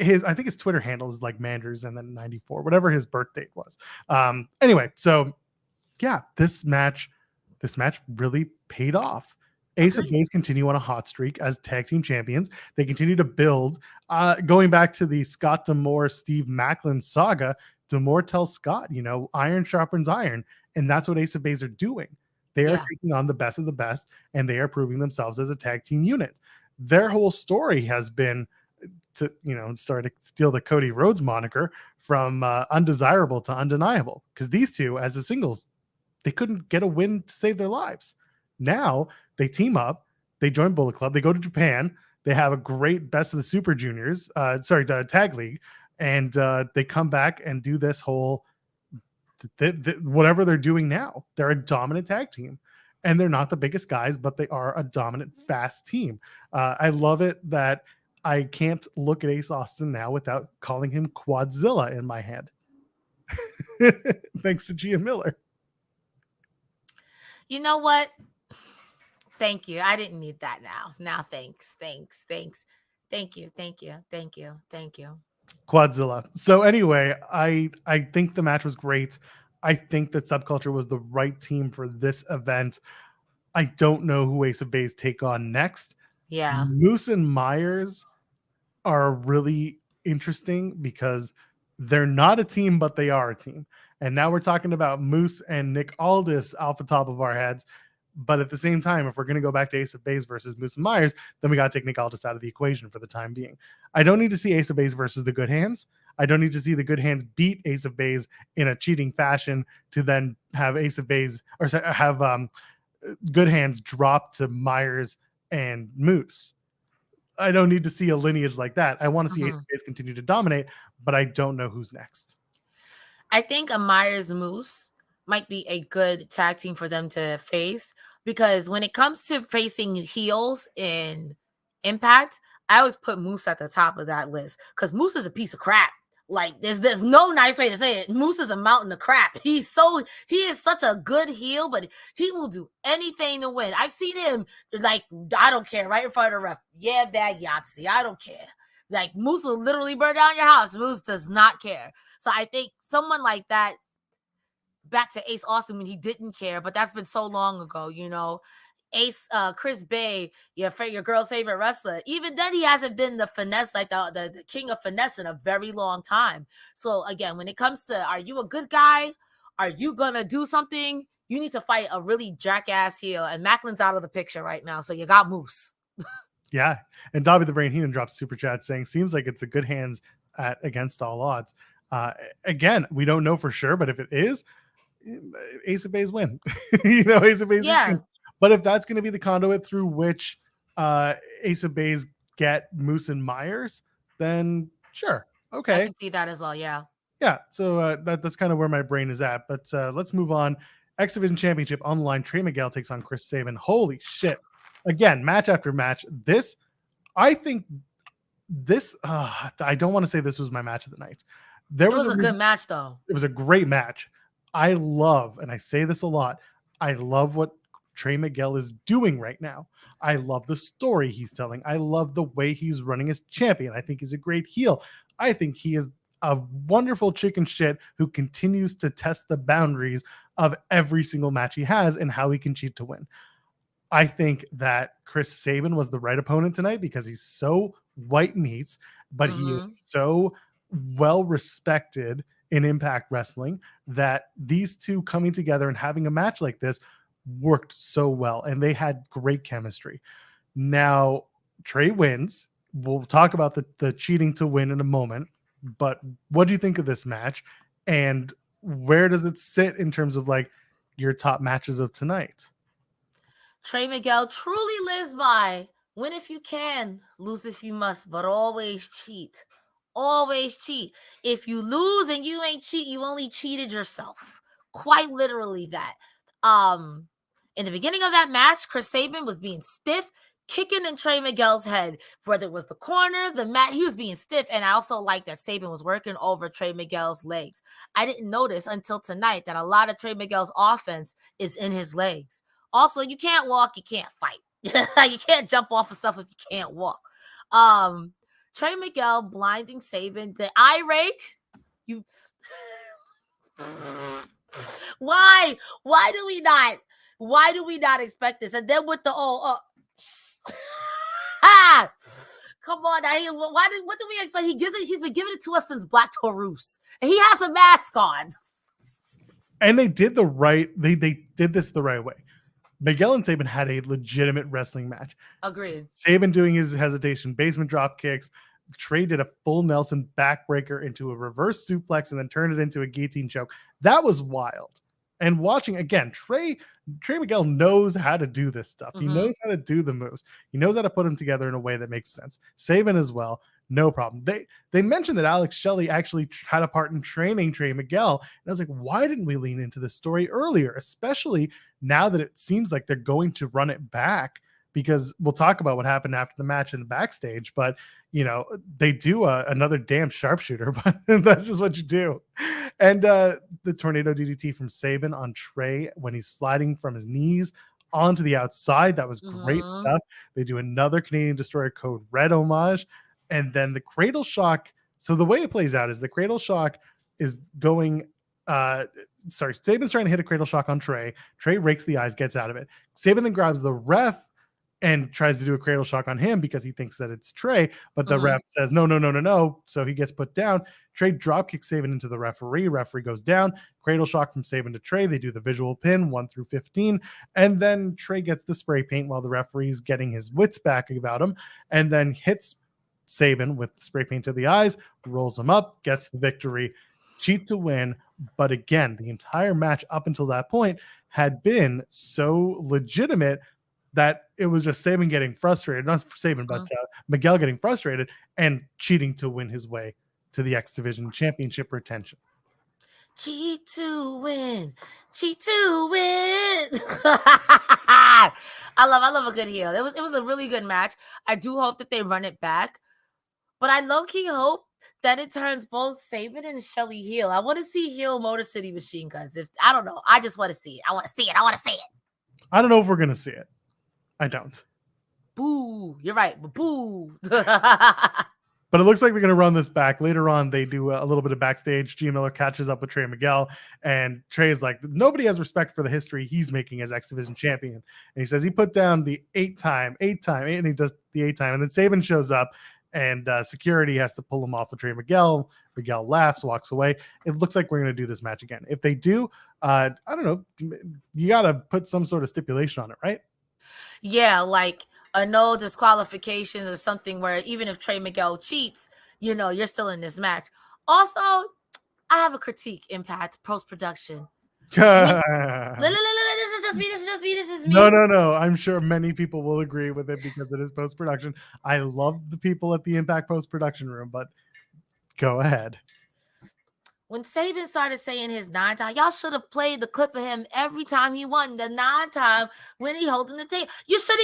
I think his Twitter handle is like Mandrews and then 94, whatever his birth date was. Anyway, so yeah, this match really paid off. Ace of Base continue on a hot streak as tag team champions. They continue to build. Going back to the Scott D'Amore, Steve Maclin saga, D'Amore tells Scott, iron sharpens iron. And that's what Ace of Base are doing. They are taking on the best of the best, and they are proving themselves as a tag team unit. Their whole story has been to, start to steal the Cody Rhodes moniker from undesirable to undeniable. Because these two, as a singles, they couldn't get a win to save their lives. Now they team up, they join Bullet Club, they go to Japan, they have a great Best of the Super Juniors, tag league, and they come back and do this whole whatever they're doing now. They're a dominant tag team, and they're not the biggest guys, but they are a dominant, fast team. I love it that I can't look at Ace Austin now without calling him Quadzilla in my head. Thanks to Gia Miller. You know what? Thank you. I didn't need that now. Now, thanks. Thank you. Quadzilla. So anyway, I think the match was great. I think that Subculture was the right team for this event. I don't know who Ace of Base take on next. Yeah. Moose and Myers are really interesting because they're not a team, but they are a team. And now we're talking about Moose and Nick Aldis off the top of our heads. But at the same time, if we're going to go back to Ace of Base versus Moose and Myers, then we got to take Nick Aldis out of the equation for the time being. I don't need to see Ace of Base versus the Good Hands. I don't need to see the Good Hands beat Ace of Base in a cheating fashion to then have Ace of Base or have Good Hands drop to Myers and Moose. I don't need to see a lineage like that. I want to see Ace of Base continue to dominate, but I don't know who's next. I think a Myers Moose might be a good tag team for them to face, because when it comes to facing heels in Impact, I always put Moose at the top of that list because Moose is a piece of crap. Like there's no nice way to say it. Moose is a mountain of crap. He is such a good heel, but he will do anything to win. I've seen him like, I don't care, right in front of the ref. Yeah, bag Yahtzee. I don't care. Like Moose will literally burn down your house. Moose does not care. So I think someone like that, back to Ace Austin when he didn't care, but that's been so long ago, Ace, Chris Bay, your girl's favorite wrestler. Even then, he hasn't been the finesse, like the king of finesse in a very long time. So again, when it comes to, are you a good guy? Are you gonna do something? You need to fight a really jackass heel, and Maclin's out of the picture right now. So you got Moose. Yeah, and Dobby the Brain Heenan drops super chat saying, "Seems like it's a Good Hands against all odds." Again, we don't know for sure, but if it is, Ace of Base win. Ace of Base win. But if that's going to be the conduit through which Ace of Base get Moose and Myers, then sure. Okay. I can see that as well, yeah. Yeah, so that's kind of where my brain is at. But let's move on. X Division Championship on the line. Trey Miguel takes on Chris Sabin. Holy shit. Again, match after match. I don't want to say this was my match of the night. It was a good match, though. It was a great match. I love, and I say this a lot, I love what Trey Miguel is doing right now. I love the story he's telling. I love the way he's running as champion. I think he's a great heel. I think he is a wonderful chicken shit who continues to test the boundaries of every single match he has and how he can cheat to win. I think that Chris Sabin was the right opponent tonight because he's so white meats, but he is so well respected in Impact Wrestling that these two coming together and having a match like this worked so well, and they had great chemistry. Now, Trey wins. We'll talk about the cheating to win in a moment, but what do you think of this match, and where does it sit in terms of like your top matches of tonight? Trey Miguel truly lives by win if you can, lose if you must, but always cheat. Always cheat. If you lose and you ain't cheat, you only cheated yourself. Quite literally that. In the beginning of that match, Chris Sabin was being stiff, kicking in Trey Miguel's head. Whether it was the corner, the mat, he was being stiff. And I also like that Sabin was working over Trey Miguel's legs. I didn't notice until tonight that a lot of Trey Miguel's offense is in his legs. Also, you can't walk, you can't fight. You can't jump off of stuff if you can't walk. Trey Miguel blinding Sabin, the eye rake. You why do we not expect this? And then with the come on now. What do we expect? He's been giving it to us since Black Taurus, and he has a mask on. And they did they did this the right way. Miguel and Sabin had a legitimate wrestling match. Agreed. Sabin doing his hesitation, basement drop kicks. Trey did a full Nelson backbreaker into a reverse suplex and then turned it into a guillotine choke. That was wild. And watching again, Trey Miguel knows how to do this stuff. He knows how to do the moves. He knows how to put them together in a way that makes sense. Sabin as well, no problem. They mentioned that Alex Shelley actually had a part in training Trey Miguel. And I was like, why didn't we lean into this story earlier? Especially now that it seems like they're going to run it back, because we'll talk about what happened after the match in the backstage, but they do another damn sharpshooter, but that's just what you do. And the tornado DDT from Sabin on Trey when he's sliding from his knees onto the outside. That was great stuff. They do another Canadian Destroyer Code Red homage. And then the Cradle Shock. So the way it plays out is the Cradle Shock is going, Sabin's trying to hit a Cradle Shock on Trey. Trey rakes the eyes, gets out of it. Sabin then grabs the ref and tries to do a Cradle Shock on him because he thinks that it's Trey, but the ref says, no. So he gets put down. Trey drop kicks Sabin into the referee. Referee goes down. Cradle Shock from Sabin to Trey. They do the visual pin 1 through 15. And then Trey gets the spray paint while the referee's getting his wits back about him, and then hits Sabin with the spray paint to the eyes, rolls him up, gets the victory. Cheat to win. But again, the entire match up until that point had been so legitimate that it was just Sabin getting frustrated, not Sabin, but Miguel getting frustrated and cheating to win his way to the X Division Championship retention. Cheat to win. Cheat to win. I love a good heel. It was a really good match. I do hope that they run it back, but I low-key hope that it turns both Sabin and Shelley heel. I want to see heel Motor City Machine Guns. I don't know. I just want to see it. I want to see it. I don't know if we're going to see it. I don't. Boo. You're right. But boo. But it looks like they're going to run this back. Later on, they do a little bit of backstage. G. Miller catches up with Trey Miguel, and Trey is like, nobody has respect for the history he's making as X Division champion. And he says he put down the 8-time, and he does the 8-time. And then Sabin shows up, and security has to pull him off of Trey Miguel. Miguel laughs, walks away. It looks like we're going to do this match again. If they do, I don't know. You got to put some sort of stipulation on it, right? Yeah, like a no disqualifications or something where even if Trey Miguel cheats, you're still in this match. Also, I have a critique, Impact, post-production. This is just me. No. I'm sure many people will agree with it because it is post-production. I love the people at the Impact post-production room, but go ahead. When Sabin started saying his 9-time, y'all should have played the clip of him every time he won the 9-time when he holding the tape. You should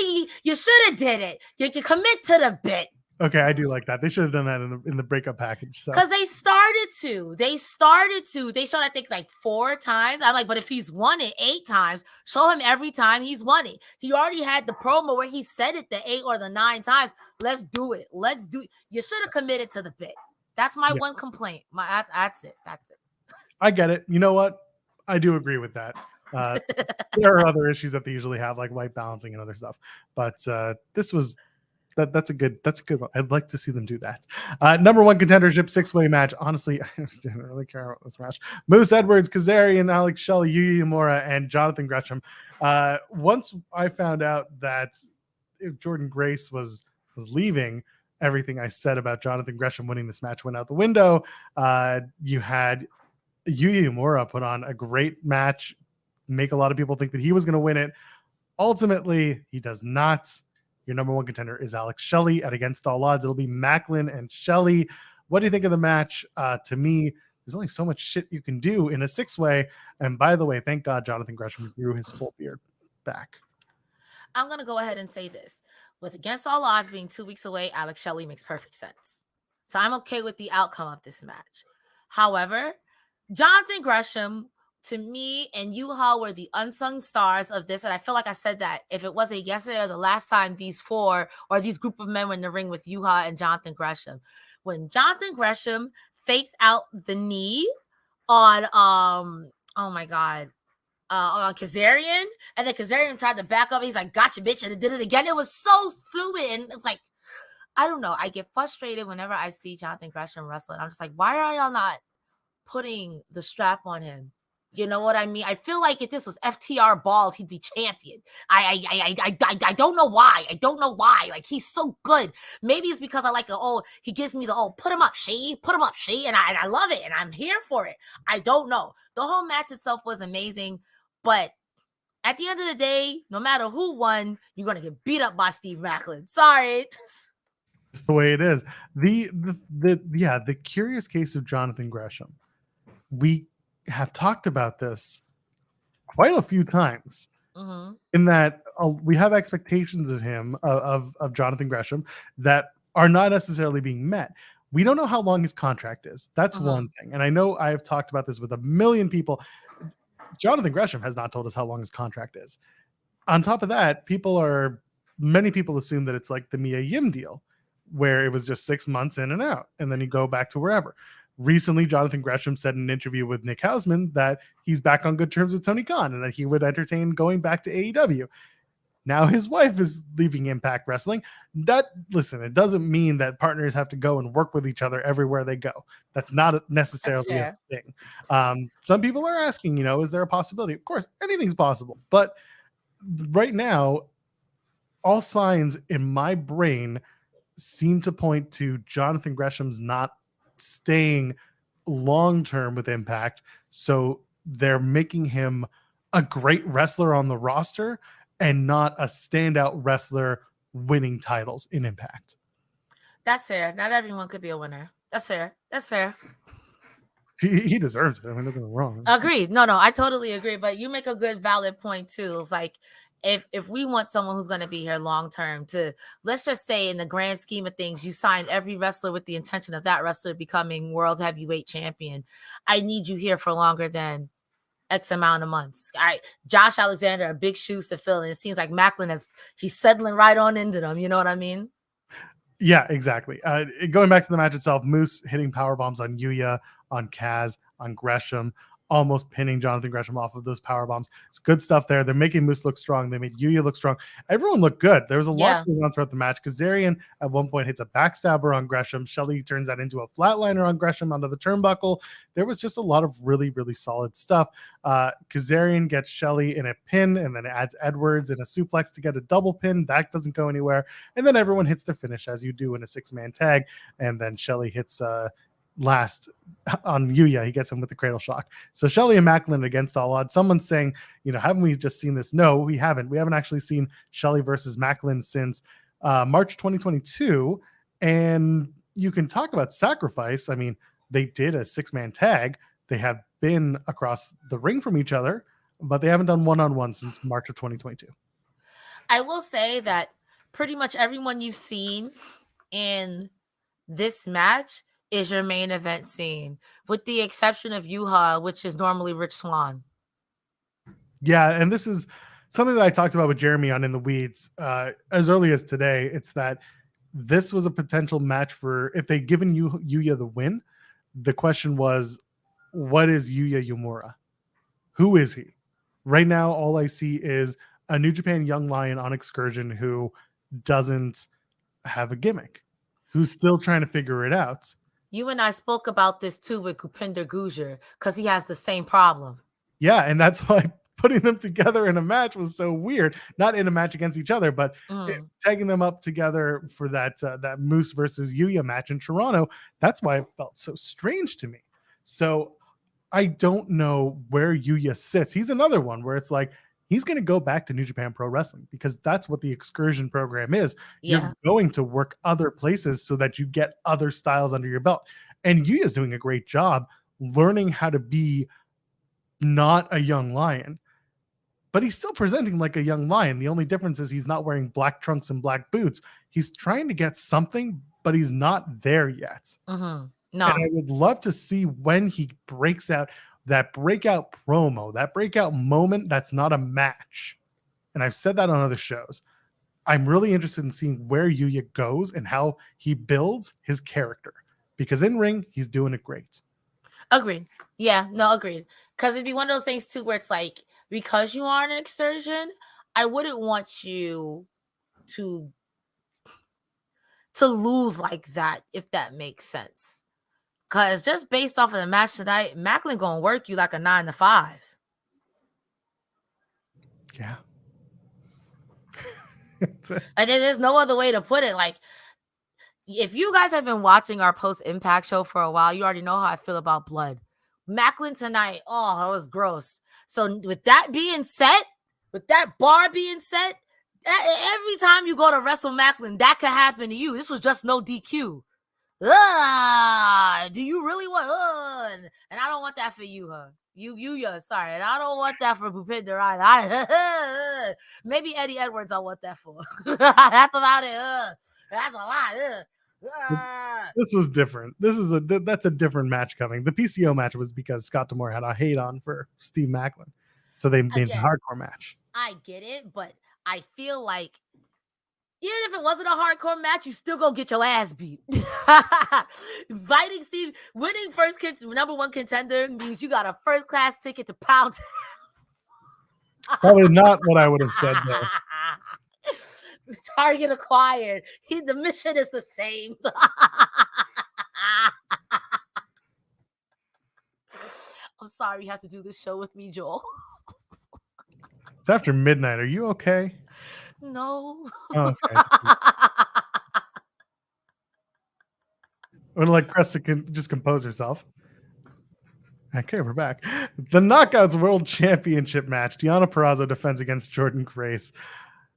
have did it. You can commit to the bit. Okay, I do like that. They should have done that in the breakup package. Because they started to. They showed, I think, like 4 times. I'm like, but if he's won it 8 times, show him every time he's won it. He already had the promo where he said it the 8 or the 9 times. Let's do it. You should have committed to the bit. That's my one complaint. That's it. I get it. You know what? I do agree with that. There are other issues that they usually have, like white balancing and other stuff. But this was that's a good one. I'd like to see them do that. Number 1 contendership 6-way match. Honestly, I didn't really care about this match. Moose Edwards, Kazarian, Alex Shelley, Yuya Uemura, and Jonathan Gresham. Once I found out that if Jordynne Grace was leaving, everything I said about Jonathan Gresham winning this match went out the window. You had Yuya Uemura put on a great match, make a lot of people think that he was going to win it. Ultimately, he does not. Your number 1 contender is Alex Shelley at Against All Odds. It'll be Maclin and Shelley. What do you think of the match? To me, there's only so much shit you can do in a 6-way. And by the way, thank God Jonathan Gresham grew his full beard back. I'm going to go ahead and say this. With Against All Odds being 2 weeks away, Alex Shelley makes perfect sense. So I'm okay with the outcome of this match. However, Jonathan Gresham, to me, and Yuha were the unsung stars of this. And I feel like I said that if it wasn't yesterday or the last time these four or these group of men were in the ring with Yuha and Jonathan Gresham. When Jonathan Gresham faked out the knee on, oh my God, on Kazarian, and then Kazarian tried to back up. He's like, gotcha, bitch, and it did it again. It was so fluid, and it's like, I don't know. I get frustrated whenever I see Jonathan Gresham wrestling. I'm just like, why are y'all not putting the strap on him? You know what I mean? I feel like if this was FTR Bald, he'd be champion. I don't know why. I don't know why. Like, he's so good. Maybe it's because I like he gives me the put him up, she, and I love it, and I'm here for it. I don't know. The whole match itself was amazing, but at the end of the day, no matter who won, you're gonna get beat up by Steve Maclin. Sorry. It's the way it is. The curious case of Jonathan Gresham. We have talked about this quite a few times. Mm-hmm. In that we have expectations of him, of Jonathan Gresham, that are not necessarily being met. We don't know how long his contract is. That's one thing. And I know I have talked about this with a million people. Jonathan Gresham has not told us how long his contract is. On top of that, many people assume that it's like the Mia Yim deal, where it was just 6 months in and out, and then you go back to wherever. Recently, Jonathan Gresham said in an interview with Nick Hausman that he's back on good terms with Tony Khan and that he would entertain going back to AEW. Now his wife is leaving Impact Wrestling. It doesn't mean that partners have to go and work with each other everywhere they go. That's not necessarily a thing. Some people are asking, is there a possibility? Of course, anything's possible. But right now, all signs in my brain seem to point to Jonathan Gresham's not staying long-term with Impact. So they're making him a great wrestler on the roster and not a standout wrestler winning titles in Impact. That's fair. Not everyone could be a winner. That's fair. He deserves it. I mean, nothing wrong. Agreed. No, I totally agree. But you make a good, valid point too. It's like, if we want someone who's going to be here long term, to, let's just say, in the grand scheme of things, you signed every wrestler with the intention of that wrestler becoming world heavyweight champion. I need you here for longer than X amount of months. Josh Alexander are big shoes to fill, and it seems like Maclin he's settling right on into them. You know what I mean? Yeah, exactly. Going back to the match itself, Moose hitting power bombs on Yuya, on Kaz, on Gresham, almost pinning Jonathan Gresham off of those power bombs. It's good stuff there. They're making Moose look strong. They made Yuya look strong. Everyone looked good. There was a lot going on throughout the match. Kazarian at one point hits a backstabber on Gresham. Shelley turns that into a flatliner on Gresham onto the turnbuckle. There was just a lot of really, really solid stuff. Kazarian gets Shelley in a pin and then adds Edwards in a suplex to get a double pin. That doesn't go anywhere. And then everyone hits their finish as you do in a 6-man tag. And then Shelley hits last on Yuya. He gets him with the cradle shock. So Shelley and Maclin against all odds. Someone's saying, haven't we just seen this? No, we haven't. We haven't actually seen Shelley versus Maclin since March 2022. And you can talk about sacrifice. I mean, they did a 6-man tag. They have been across the ring from each other, but they haven't done one-on-one since March of 2022. I will say that pretty much everyone you've seen in this match is your main event scene, with the exception of Yuha, which is normally Rich Swann. Yeah, and this is something that I talked about with Jeremy on In the Weeds as early as today. It's that this was a potential match for, if they'd given Yuya the win, the question was, what is Yuya Uemura? Who is he? Right now, all I see is a New Japan young lion on excursion who doesn't have a gimmick, who's still trying to figure it out. You and I spoke about this too with Kupinder Gujar, because he has the same problem. Yeah, and that's why putting them together in a match was so weird. Not in a match against each other, but tagging them up together for that Moose versus Yuya match in Toronto. That's why it felt so strange to me. So I don't know where Yuya sits. He's another one where it's like, he's going to go back to New Japan Pro Wrestling because that's what the excursion program is. Yeah. You're going to work other places so that you get other styles under your belt. And Yuya is doing a great job learning how to be not a young lion, but he's still presenting like a young lion. The only difference is he's not wearing black trunks and black boots. He's trying to get something, but he's not there yet. No. And I would love to see when he breaks out that breakout promo, that breakout moment that's not a match. And I've said that on other shows. I'm really interested in seeing where Yuya goes and how he builds his character. Because in ring, he's doing it great. Agreed. Yeah, no, agreed. Because it'd be one of those things too where it's like, because you are an excursion, I wouldn't want you to lose like that, if that makes sense. Because just based off of the match tonight, Maclin gonna work you like a 9 to 5. Yeah. And there's no other way to put it. Like, if you guys have been watching our post-Impact show for a while, you already know how I feel about blood. Maclin tonight, oh, that was gross. So with that being said, with that bar being said, every time you go to wrestle Maclin, that could happen to you. This was just no DQ. Do you really want? And I don't want that for you, huh? Yuya, sorry. And I don't want that for Bhupinder either. Maybe Eddie Edwards I want that for. That's about it. That's a lot. This was different. That's a different match coming. The PCO match was because Scott D'Amore had a hate on for Steve Maclin. So they made a hardcore match. I get it, but I feel like even if it wasn't a hardcore match, you still gonna get your ass beat. Fighting Steve, winning number one contender means you got a first class ticket to Pound Town. Probably not what I would have said though. Target acquired. The mission is the same. I'm sorry you have to do this show with me, Joel. It's after midnight. Are you okay? No. Oh, okay. Or like Cresta can just compose herself. Okay, we're back. The Knockouts World Championship match. Deonna Purrazzo defends against Jordynne Grace.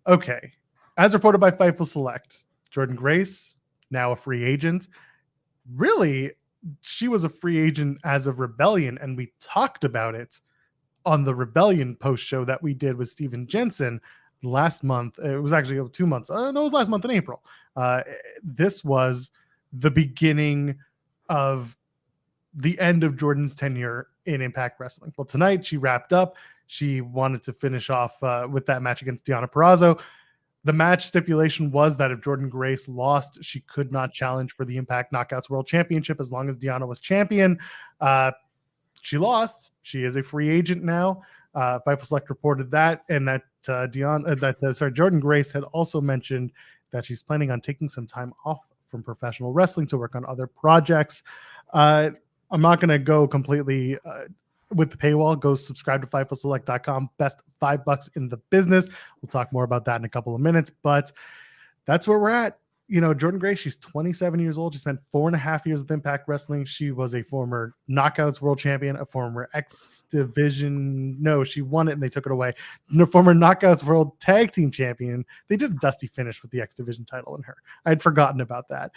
Okay. As reported by Fightful Select, Jordynne Grace, now a free agent. Really, she was a free agent as of Rebellion, and we talked about it on the Rebellion post show that we did with Steven Jensen last month. It was actually 2 months. No, it was last month in April. This was the beginning of the end of Jordynne's tenure in Impact Wrestling. Well, tonight she wrapped up. She wanted to finish off with that match against Deonna Purrazzo. The match stipulation was that if Jordynne Grace lost, she could not challenge for the Impact Knockouts World Championship as long as Deonna was champion. She lost. She is a free agent now. Fightful Select reported that, and that Jordynne Grace had also mentioned that she's planning on taking some time off from professional wrestling to work on other projects. I'm not going to go completely with the paywall. Go subscribe to FightfulSelect.com. Best $5 in the business. We'll talk more about that in a couple of minutes, but that's where we're at. You know, Jordynne Grace, she's 27 years old. She spent 4.5 years with Impact Wrestling. She was a former Knockouts World Champion, a former X Division. No, she won it and they took it away. A former Knockouts World Tag Team Champion. They did a dusty finish with the X Division title in her. I'd forgotten about that.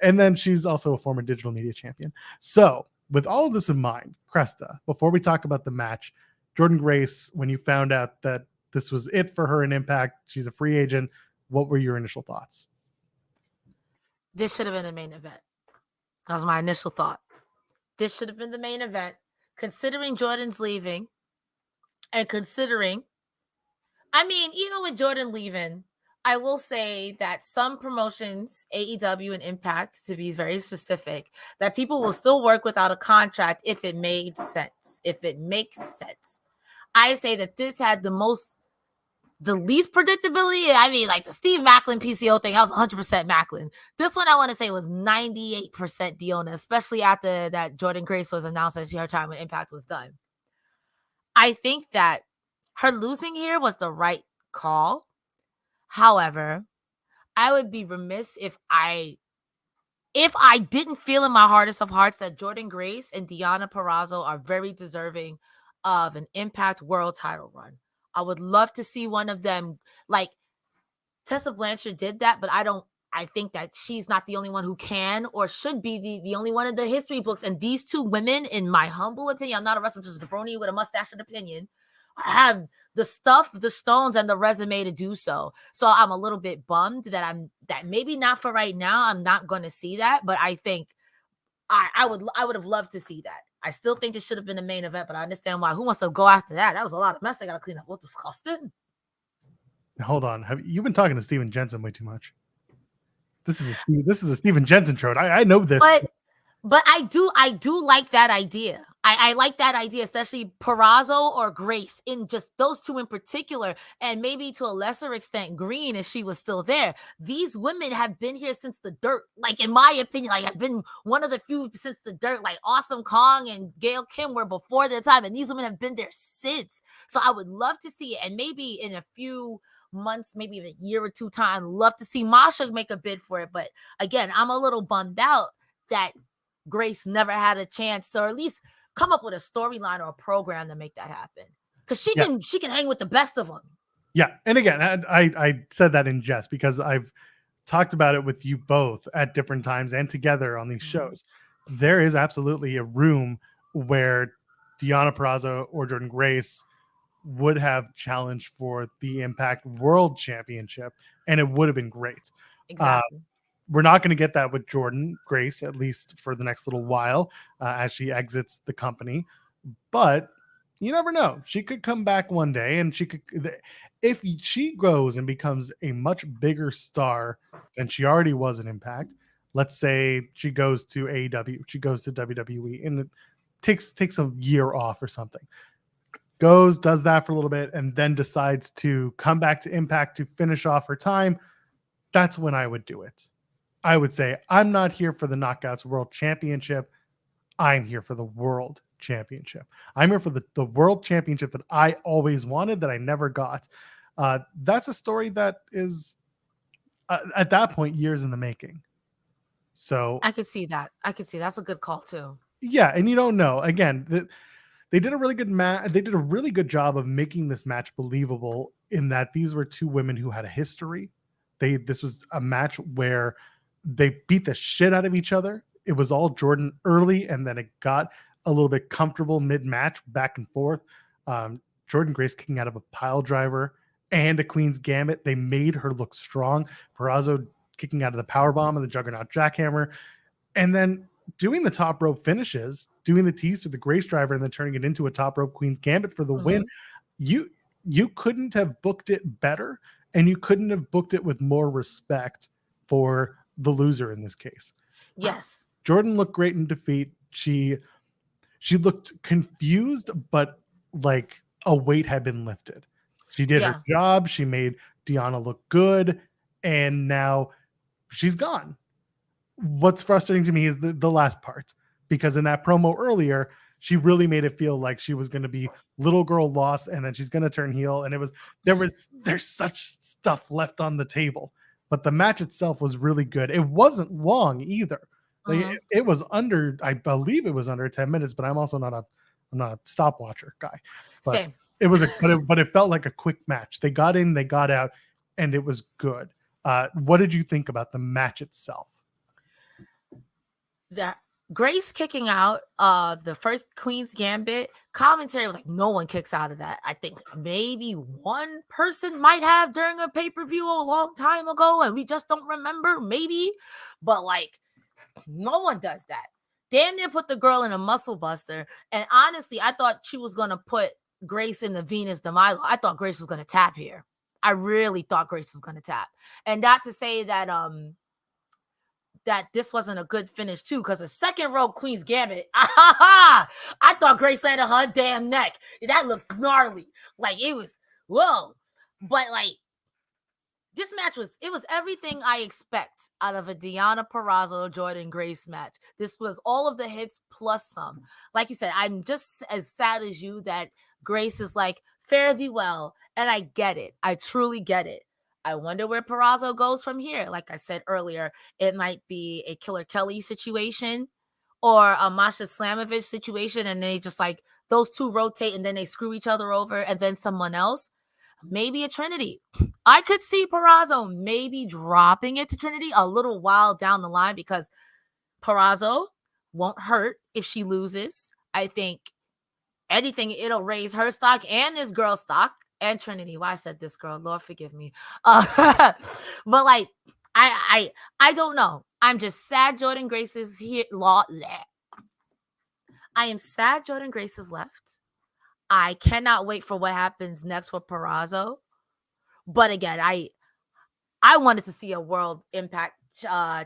And then she's also a former Digital Media Champion. So with all of this in mind, Cresta, before we talk about the match, Jordynne Grace, when you found out that this was it for her in Impact, she's a free agent, what were your initial thoughts? This should have been the main event. That was my initial thought. This should have been the main event. Considering Jordynne's leaving and considering, even with Jordynne leaving, I will say that some promotions, AEW and Impact, to be very specific, that people will still work without a contract if it made sense. If it makes sense. I say that this had the least predictability. Like the Steve Maclin PCO thing, I was 100% Maclin. This one I want to say was 98% Deonna, especially after that Jordynne Grace was announced that her time with Impact was done. I think that her losing here was the right call. However, I would be remiss if I didn't feel in my hardest of hearts that Jordynne Grace and Deonna Purrazzo are very deserving of an Impact World title run. I would love to see one of them. Like Tessa Blanchard did that, but I think that she's not the only one who can or should be the only one in the history books. And these two women, in my humble opinion, I'm not a wrestler, just a jabroni with a mustache and opinion, have the stuff, the stones, and the resume to do so. So I'm a little bit bummed that maybe not for right now. I'm not going to see that, but I think I would have loved to see that. I still think it should have been the main event, but I understand why. Who wants to go after that? That was a lot of mess they got to clean up. What disgusting. Hold on. You've been talking to Steven Jensen way too much. This is a Steven Jensen trope. I know this. But I do like that idea. I like that idea, especially Purrazzo or Grace, in just those two in particular, and maybe to a lesser extent Green if she was still there. These women have been here since the dirt. Like, in my opinion, like, I've been one of the few since the dirt. Like Awesome Kong and Gail Kim were before their time, and these women have been there since. So I would love to see it, and maybe in a few months, maybe even a year or two time, love to see Masha make a bid for it. But again, I'm a little bummed out that Grace never had a chance, or at least come up with a storyline or a program to make that happen, because she can hang with the best of them. Yeah, and again, I said that in jest because I've talked about it with you both at different times and together on these shows. There is absolutely a room where Deonna Purrazzo or Jordynne Grace would have challenged for the Impact World Championship, and it would have been great. Exactly. We're not going to get that with Jordynne Grace, at least for the next little while, as she exits the company. But you never know. She could come back one day, and she could, if she goes and becomes a much bigger star than she already was in Impact. Let's say she goes to AEW, she goes to WWE, and it takes a year off or something. Goes, does that for a little bit, and then decides to come back to Impact to finish off her time. That's when I would do it. I would say, I'm not here for the Knockouts World Championship. I'm here for the World Championship. I'm here for the World Championship that I always wanted, that I never got. That's a story that is, at that point, years in the making. So I could see that. That's a good call too. Yeah, and you don't know. Again, they did a really good They did a really good job of making this match believable, in that these were two women who had a history. This was a match where they beat the shit out of each other. It was all Jordynne early, and then it got a little bit comfortable mid-match, back and forth. Jordynne Grace kicking out of a pile driver and a Queen's Gambit. They made her look strong. Purrazzo kicking out of the powerbomb and the Juggernaut Jackhammer. And then doing the top rope finishes, doing the tease with the Grace driver, and then turning it into a top rope Queen's Gambit for the win. You couldn't have booked it better, and you couldn't have booked it with more respect for the loser in this case. Yes. Jordynne looked great in defeat. She looked confused, but like a weight had been lifted. She did her job. She made Deonna look good, and now she's gone. What's frustrating to me is the last part, because in that promo earlier, she really made it feel like she was going to be little girl lost, and then she's going to turn heel. And there's such stuff left on the table. But the match itself was really good. It wasn't long either. Like, it was under, I believe it was under 10 minutes, but I'm also not a stopwatcher guy. But Same. It was but it felt like a quick match. They got in, they got out, and it was good. What did you think about the match itself? That Grace kicking out the first Queen's Gambit, commentary was like, no one kicks out of that. I think maybe one person might have during a pay-per-view a long time ago, and we just don't remember, maybe. But like, no one does that. Damn near put the girl in a muscle buster. And honestly, I thought she was going to put Grace in the Venus de Milo. I thought Grace was going to tap here. I really thought Grace was going to tap. And not to say that that this wasn't a good finish too, because a second row Queen's Gambit, I thought Grace landed her damn neck. That looked gnarly. Like, it was, whoa. But like, this match was everything I expect out of a Deonna Purrazzo Jordynne Grace match. This was all of the hits plus some. Like you said, I'm just as sad as you that Grace is like, fare thee well. And I get it. I truly get it. I wonder where Purrazzo goes from here. Like I said earlier, it might be a Killer Kelly situation or a Masha Slamovich situation, and they just like, those two rotate and then they screw each other over, and then someone else. maybe a Trinity. I could see Purrazzo maybe dropping it to Trinity a little while down the line because Purrazzo won't hurt if she loses. I think anything, it'll raise her stock and this girl's stock and Trinity. Why I said this girl, Lord forgive me. But like, I don't know. I'm just sad Jordynne Grace is here. I am sad Jordynne Grace is left. I cannot wait for what happens next for Purrazzo. But again, I wanted to see a World Impact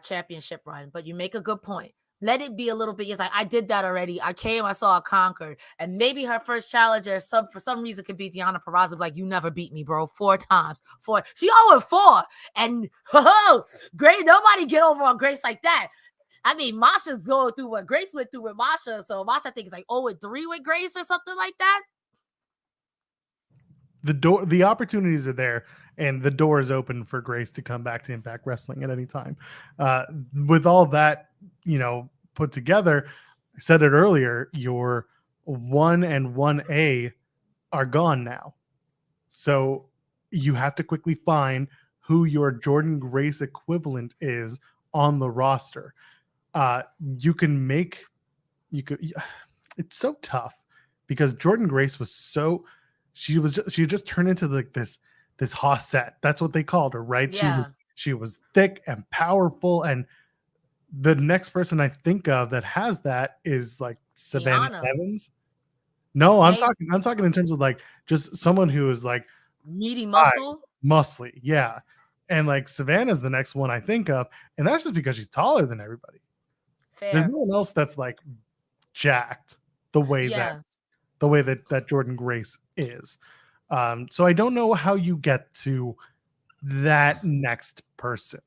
Championship run. But you make a good point. Let it be a little bit. It's like, I did that already. I came, I saw, I conquered. And maybe her first challenger for some reason could be Deonna Purrazzo. Like, you never beat me, bro. 4 times. 4. She 0-4. And great. Nobody get over on Grace like that. I mean, Masha's going through what Grace went through with Masha. So Masha, I think, is like 0-3 with Grace or something like that. The opportunities are there, and the door is open for Grace to come back to Impact Wrestling at any time. With all that, put together, I said it earlier, your 1 and 1A are gone now. So you have to quickly find who your Jordynne Grace equivalent is on the roster. It's so tough because Jordynne Grace was she just turned into like this Hossette. That's what they called her, right? Yeah. She was thick and powerful, and the next person I think of that has that is like Savannah Evans. No, I'm talking in terms of like just someone who is like meaty muscly. Yeah. And like Savannah's the next one I think of, and that's just because she's taller than everybody. Fair. There's no one else that's like jacked the way that Jordynne Grace is. So I don't know how you get to that next person.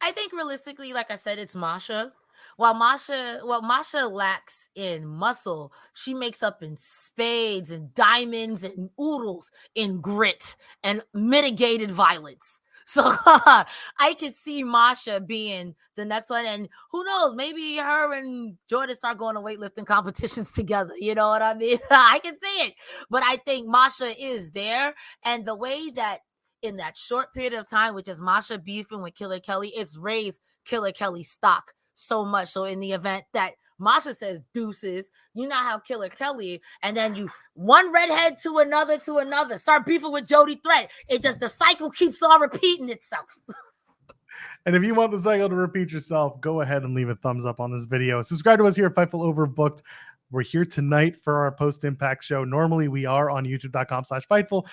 I think realistically, like I said, it's Masha. While Masha lacks in muscle, she makes up in spades and diamonds and oodles in grit and mitigated violence. So I could see Masha being the next one. And who knows, maybe her and Jordynne start going to weightlifting competitions together. You know what I mean? I can see it. But I think Masha is there. And the way that in that short period of time, which is Masha beefing with Killer Kelly, it's raised Killer Kelly's stock so much. So in the event that Masha says deuces, you now have Killer Kelly, and then you one redhead to another, start beefing with Jody Threat. The cycle keeps on repeating itself. And if you want the cycle to repeat yourself, go ahead and leave a thumbs up on this video. Subscribe to us here at Fightful Overbooked. We're here tonight for our post-impact show. Normally we are on youtube.com/Fightful,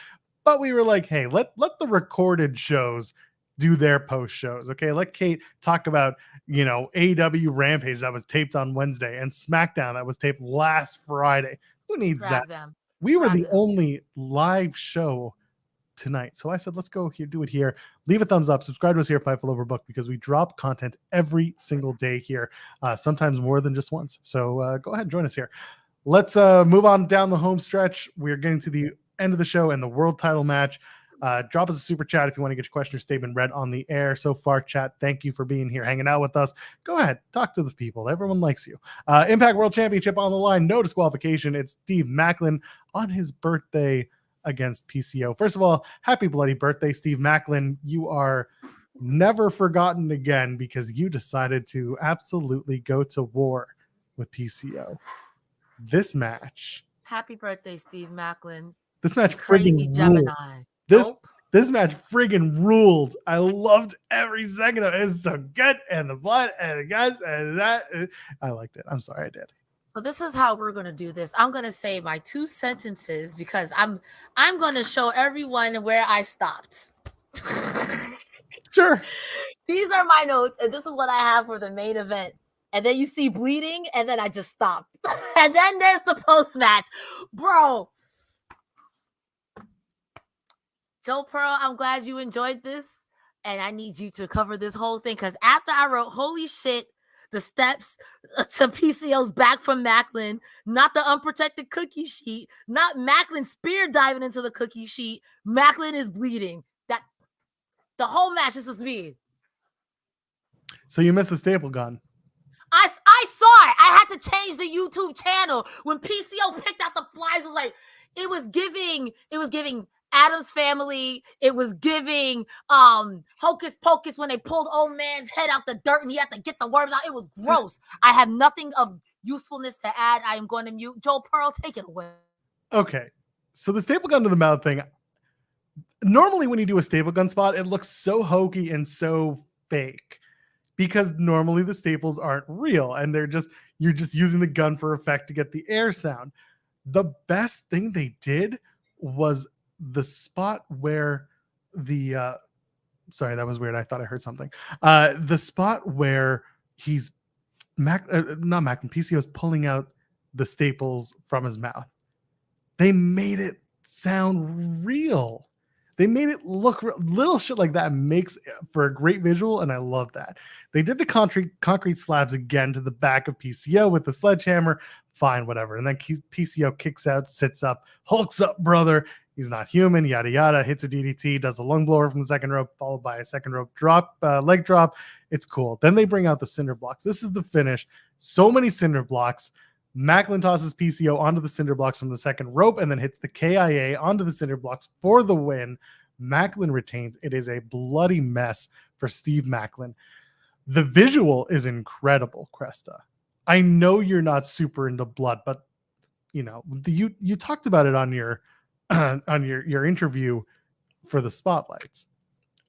but we were like, hey, let the recorded shows do their post shows. Okay. Let Kate talk about, AEW Rampage that was taped on Wednesday and SmackDown that was taped last Friday. Who needs that? We were the only live show tonight. So I said, let's go here, do it here. Leave a thumbs up, subscribe to us here at Fightful Overbooked because we drop content every single day here, sometimes more than just once. So go ahead and join us here. Let's move on down the home stretch. We're getting to the end of the show and the world title match. Drop us a super chat if you want to get your question or statement read on the air. So far, chat, thank you for being here, hanging out with us. Go ahead, talk to the people. Everyone likes you. Impact World Championship on the line, no disqualification. It's Steve Maclin on his birthday against PCO. First of all, happy bloody birthday, Steve Maclin. You are never forgotten again because you decided to absolutely go to war with PCO. This match. Happy birthday, Steve Maclin. This match Crazy Gemini. This match friggin' ruled. I loved every second of it. It's so good, and the blood and the guts and that. I liked it. I'm sorry, I did. So this is how we're gonna do this. I'm gonna say my 2 sentences because I'm gonna show everyone where I stopped. Sure. These are my notes, and this is what I have for the main event. And then you see bleeding, and then I just stopped. And then there's the post match, bro. Joe Pearl, I'm glad you enjoyed this, and I need you to cover this whole thing because after I wrote, holy shit, the steps to PCO's back from Maclin, not the unprotected cookie sheet, not Maclin spear diving into the cookie sheet, Maclin is bleeding. That the whole match, this is me. So you missed the staple gun. I saw it. I had to change the YouTube channel when PCO picked out the flies. It was giving Addams Family. It was giving Hocus Pocus when they pulled old man's head out the dirt and he had to get the worms out. It was gross. I have nothing of usefulness to add. I am going to mute. Joe Pearl, take it away. Okay. So the staple gun to the mouth thing, normally when you do a staple gun spot, it looks so hokey and so fake because normally the staples aren't real and you're just using the gun for effect to get the air sound. The best thing they did was the spot where the sorry, that was weird. I thought I heard something. The spot where he's not Maclin, PCO's pulling out the staples from his mouth. They made it sound real. They made it look real. Little shit like that makes for a great visual, and I love that. They did the concrete slabs again to the back of PCO with the sledgehammer. Fine, whatever. And then PCO kicks out, sits up, hulks up, brother. He's not human, yada, yada. Hits a DDT, does a lung blower from the second rope, followed by a second rope drop, leg drop. It's cool. Then they bring out the cinder blocks. This is the finish. So many cinder blocks. Maclin tosses PCO onto the cinder blocks from the second rope and then hits the KIA onto the cinder blocks for the win. Maclin retains. It is a bloody mess for Steve Maclin. The visual is incredible, Cresta. I know you're not super into blood, but you talked about it on your interview for the spotlights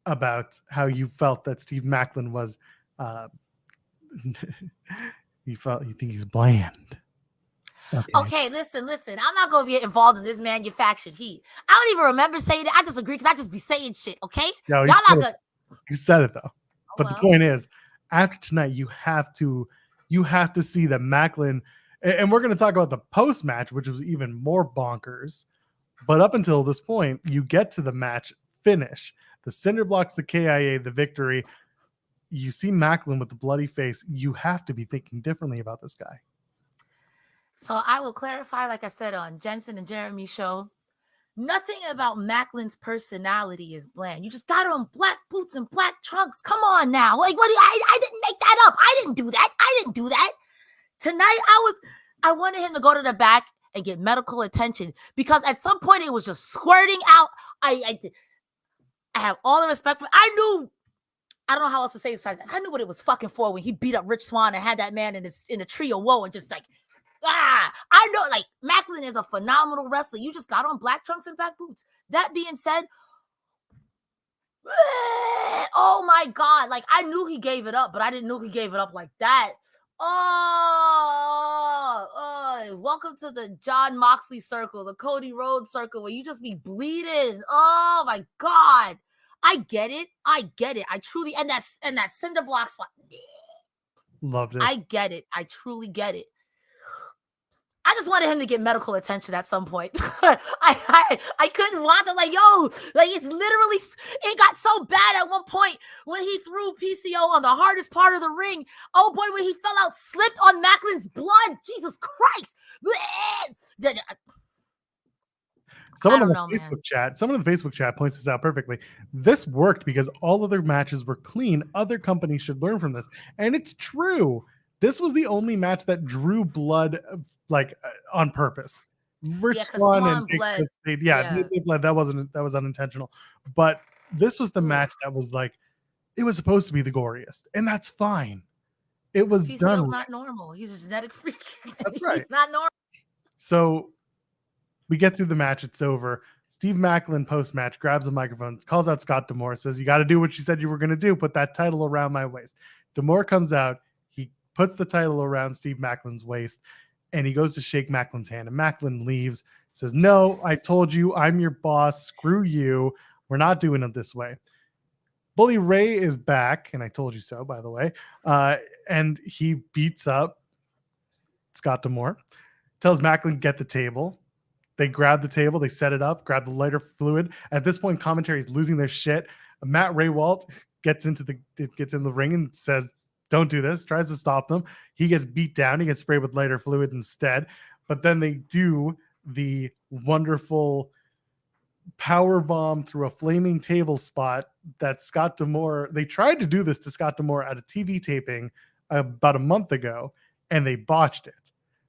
about how you felt that Steve Maclin was you think he's bland. Okay, listen. I'm not going to get involved in this manufactured heat. I don't even remember saying it. I just agree because I just be saying shit, okay? No, y'all not good. You said it, though. But the point is, after tonight, you have to see that Maclin, and we're going to talk about the post-match, which was even more bonkers. But up until this point, you get to the match finish. The cinder blocks, the KIA, the victory. You see Maclin with the bloody face. You have to be thinking differently about this guy. So I will clarify, like I said on Jensen and Jeremy's show, nothing about Maclin's personality is bland. You just got on black boots and black trunks. Come on now. Like, I didn't make that up. I didn't do that. Tonight, I wanted him to go to the back and get medical attention because at some point it was just squirting out. I have all the respect for I don't know how else to say it besides that. I knew what it was fucking for when he beat up Rich Swann and had that man in a tree of woe and just like, I know, like, Maclin is a phenomenal wrestler. You just got on black trunks and black boots. That being said, oh my God. Like, I knew he gave it up, but I didn't know he gave it up like that. Welcome to the John Moxley circle, the Cody Rhodes circle, where you just be bleeding. Oh my God. I get it. I truly, and that cinder block spot. Loved it. I get it. I truly get it. I just wanted him to get medical attention at some point. I couldn't want to, like, it's literally, it got so bad at one point when he threw PCO on the hardest part of the ring. Oh boy, when he fell out, slipped on Maclin's blood. Jesus Christ. Someone in the Facebook chat points this out perfectly. This worked because all other matches were clean. Other companies should learn from this. And it's true. This was the only match that drew blood on purpose. Rich Swann and bled. They bled. That was unintentional. But this was the match that was like, it was supposed to be the goriest, and that's fine. It was PCO's done. Not normal. He's a genetic freak. That's right. He's not normal. So we get through the match. It's over. Steve Maclin post-match grabs a microphone, calls out Scott D'Amore, says, "You got to do what you said you were going to do. Put that title around my waist." D'Amore comes out. He puts the title around Steve Maclin's waist, and he goes to shake Maclin's hand. And Maclin leaves, says, "No, I told you, I'm your boss. Screw you. We're not doing it this way." Bully Ray is back, and I told you so, by the way. And he beats up Scott D'Amore, tells Maclin, "Get the table." They grab the table, they set it up, grab the lighter fluid. At this point, commentary is losing their shit. Matt Raywalt gets in the ring and says, "Don't do this," tries to stop them. He gets beat down. He gets sprayed with lighter fluid instead. But then they do the wonderful power bomb through a flaming table spot that Scott D'Amore, they tried to do this to Scott D'Amore at a TV taping about a month ago, and they botched it.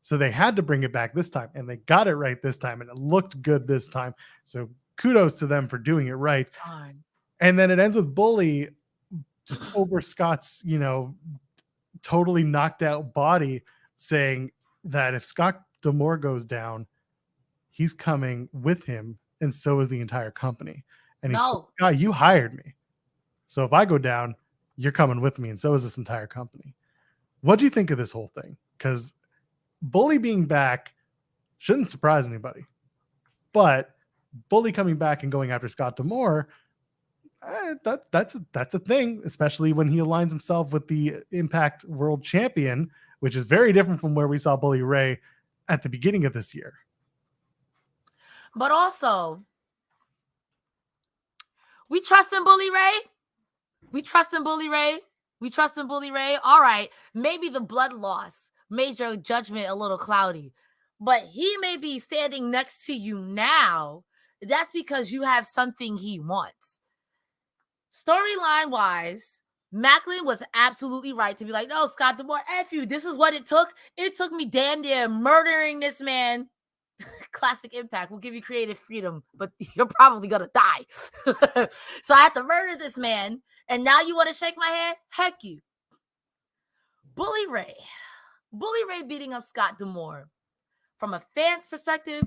So they had to bring it back this time, and they got it right this time, and it looked good this time. So kudos to them for doing it right. Darn. And then it ends with Bully just over Scott's, totally knocked out body, saying that if Scott D'Amore goes down, he's coming with him, and so is the entire company. And he says, Scott, you hired me. So if I go down, you're coming with me, and so is this entire company. What do you think of this whole thing? Because Bully being back shouldn't surprise anybody. But Bully coming back and going after Scott D'Amore, that's a thing, especially when he aligns himself with the Impact World Champion, which is very different from where we saw Bully Ray at the beginning of this year. But also, we trust in Bully Ray. We trust in Bully Ray. We trust in Bully Ray. All right, maybe the blood loss made your judgment a little cloudy, but he may be standing next to you now. That's because you have something he wants. Storyline wise, Maclin was absolutely right to be like, no, Scott D'Amore, F you. This is what it took. It took me damn near murdering this man. Classic Impact. We'll give you creative freedom, but you're probably going to die. So I had to murder this man. And now you want to shake my hand? Heck you. Bully Ray beating up Scott D'Amore. From a fan's perspective,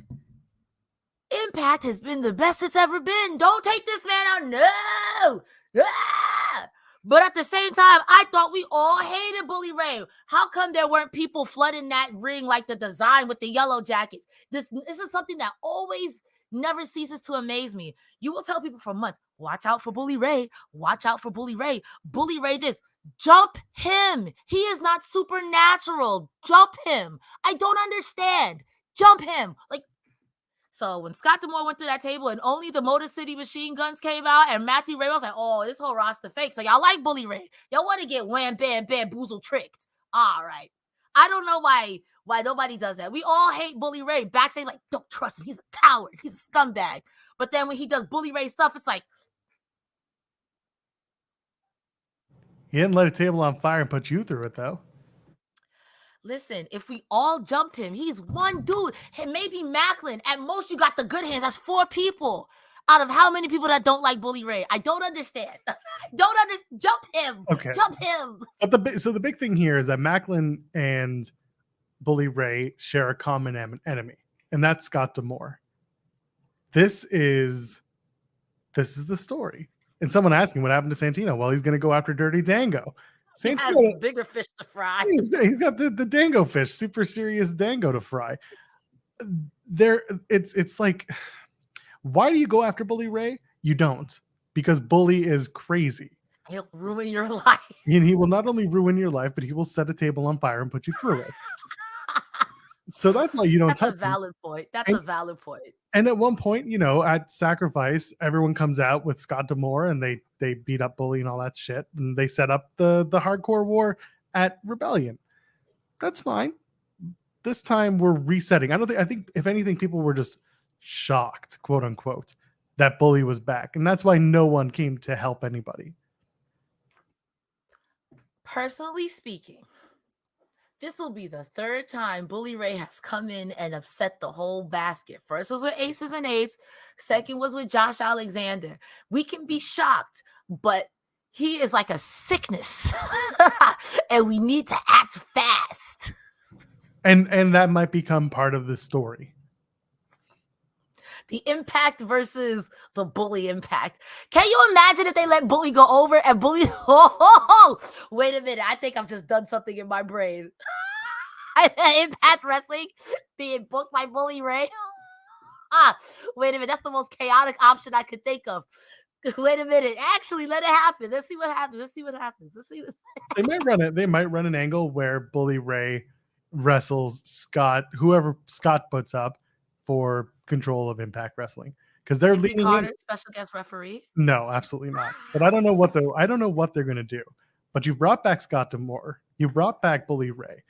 Impact has been the best it's ever been. Don't take this man out. No. Ah! But at the same time, I thought we all hated Bully Ray. How come there weren't people flooding that ring like the design with the yellow jackets? This is something that always never ceases to amaze me. You will tell people for months, watch out for Bully Ray. Watch out for Bully Ray. Bully Ray this. Jump him. He is not supernatural. Jump him. I don't understand. Jump him. So when Scott D'Amore went to that table and only the Motor City Machine Guns came out and Matthew Ray was like, oh, this whole roster fake. So y'all like Bully Ray. Y'all want to get wham, bam, bamboozled, tricked. All right. I don't know why nobody does that. We all hate Bully Ray. Backstage like, don't trust him. He's a coward. He's a scumbag. But then when he does Bully Ray stuff, it's like. He didn't light a table on fire and put you through it, though. Listen, if we all jumped him, he's one dude. And maybe Maclin. At most, you got the good hands. That's 4 people out of how many people that don't like Bully Ray? I don't understand. Jump him. Okay. Jump him. But the big thing here is that Maclin and Bully Ray share a common enemy, and that's Scott D'Amore. This is the story. And someone asking what happened to Santino. Well, he's going to go after Dirty Dango. He has bigger fish to fry. He's got the Dango fish, super serious Dango to fry. It's like, why do you go after Bully Ray? You don't, because Bully is crazy. He'll ruin your life. And he will not only ruin your life, but he will set a table on fire and put you through it. So that's why you don't touch him. That's a valid point. That's a valid point. And at one point, at Sacrifice, everyone comes out with Scott D'Amore and they beat up Bully and all that shit. And they set up the hardcore war at Rebellion. That's fine. This time we're resetting. I think if anything, people were just shocked, quote unquote, that Bully was back. And that's why no one came to help anybody. Personally speaking, this will be the 3rd time Bully Ray has come in and upset the whole basket. First was with Aces and Eights. Second was with Josh Alexander. We can be shocked, but he is like a sickness. And we need to act fast. And that might become part of the story. The Impact versus the Bully Impact. Can you imagine if they let Bully go over and Bully? Wait a minute. I think I've just done something in my brain. Impact Wrestling being booked by Bully Ray. Wait a minute. That's the most chaotic option I could think of. Wait a minute. Actually, let it happen. Let's see what happens. They might run an angle where Bully Ray wrestles Scott, whoever Scott puts up, for control of Impact Wrestling, because they're leading Carter, special guest referee. No, absolutely not. But I don't know what they're going to do. But you brought back Scott D'Amore. You brought back Bully Ray.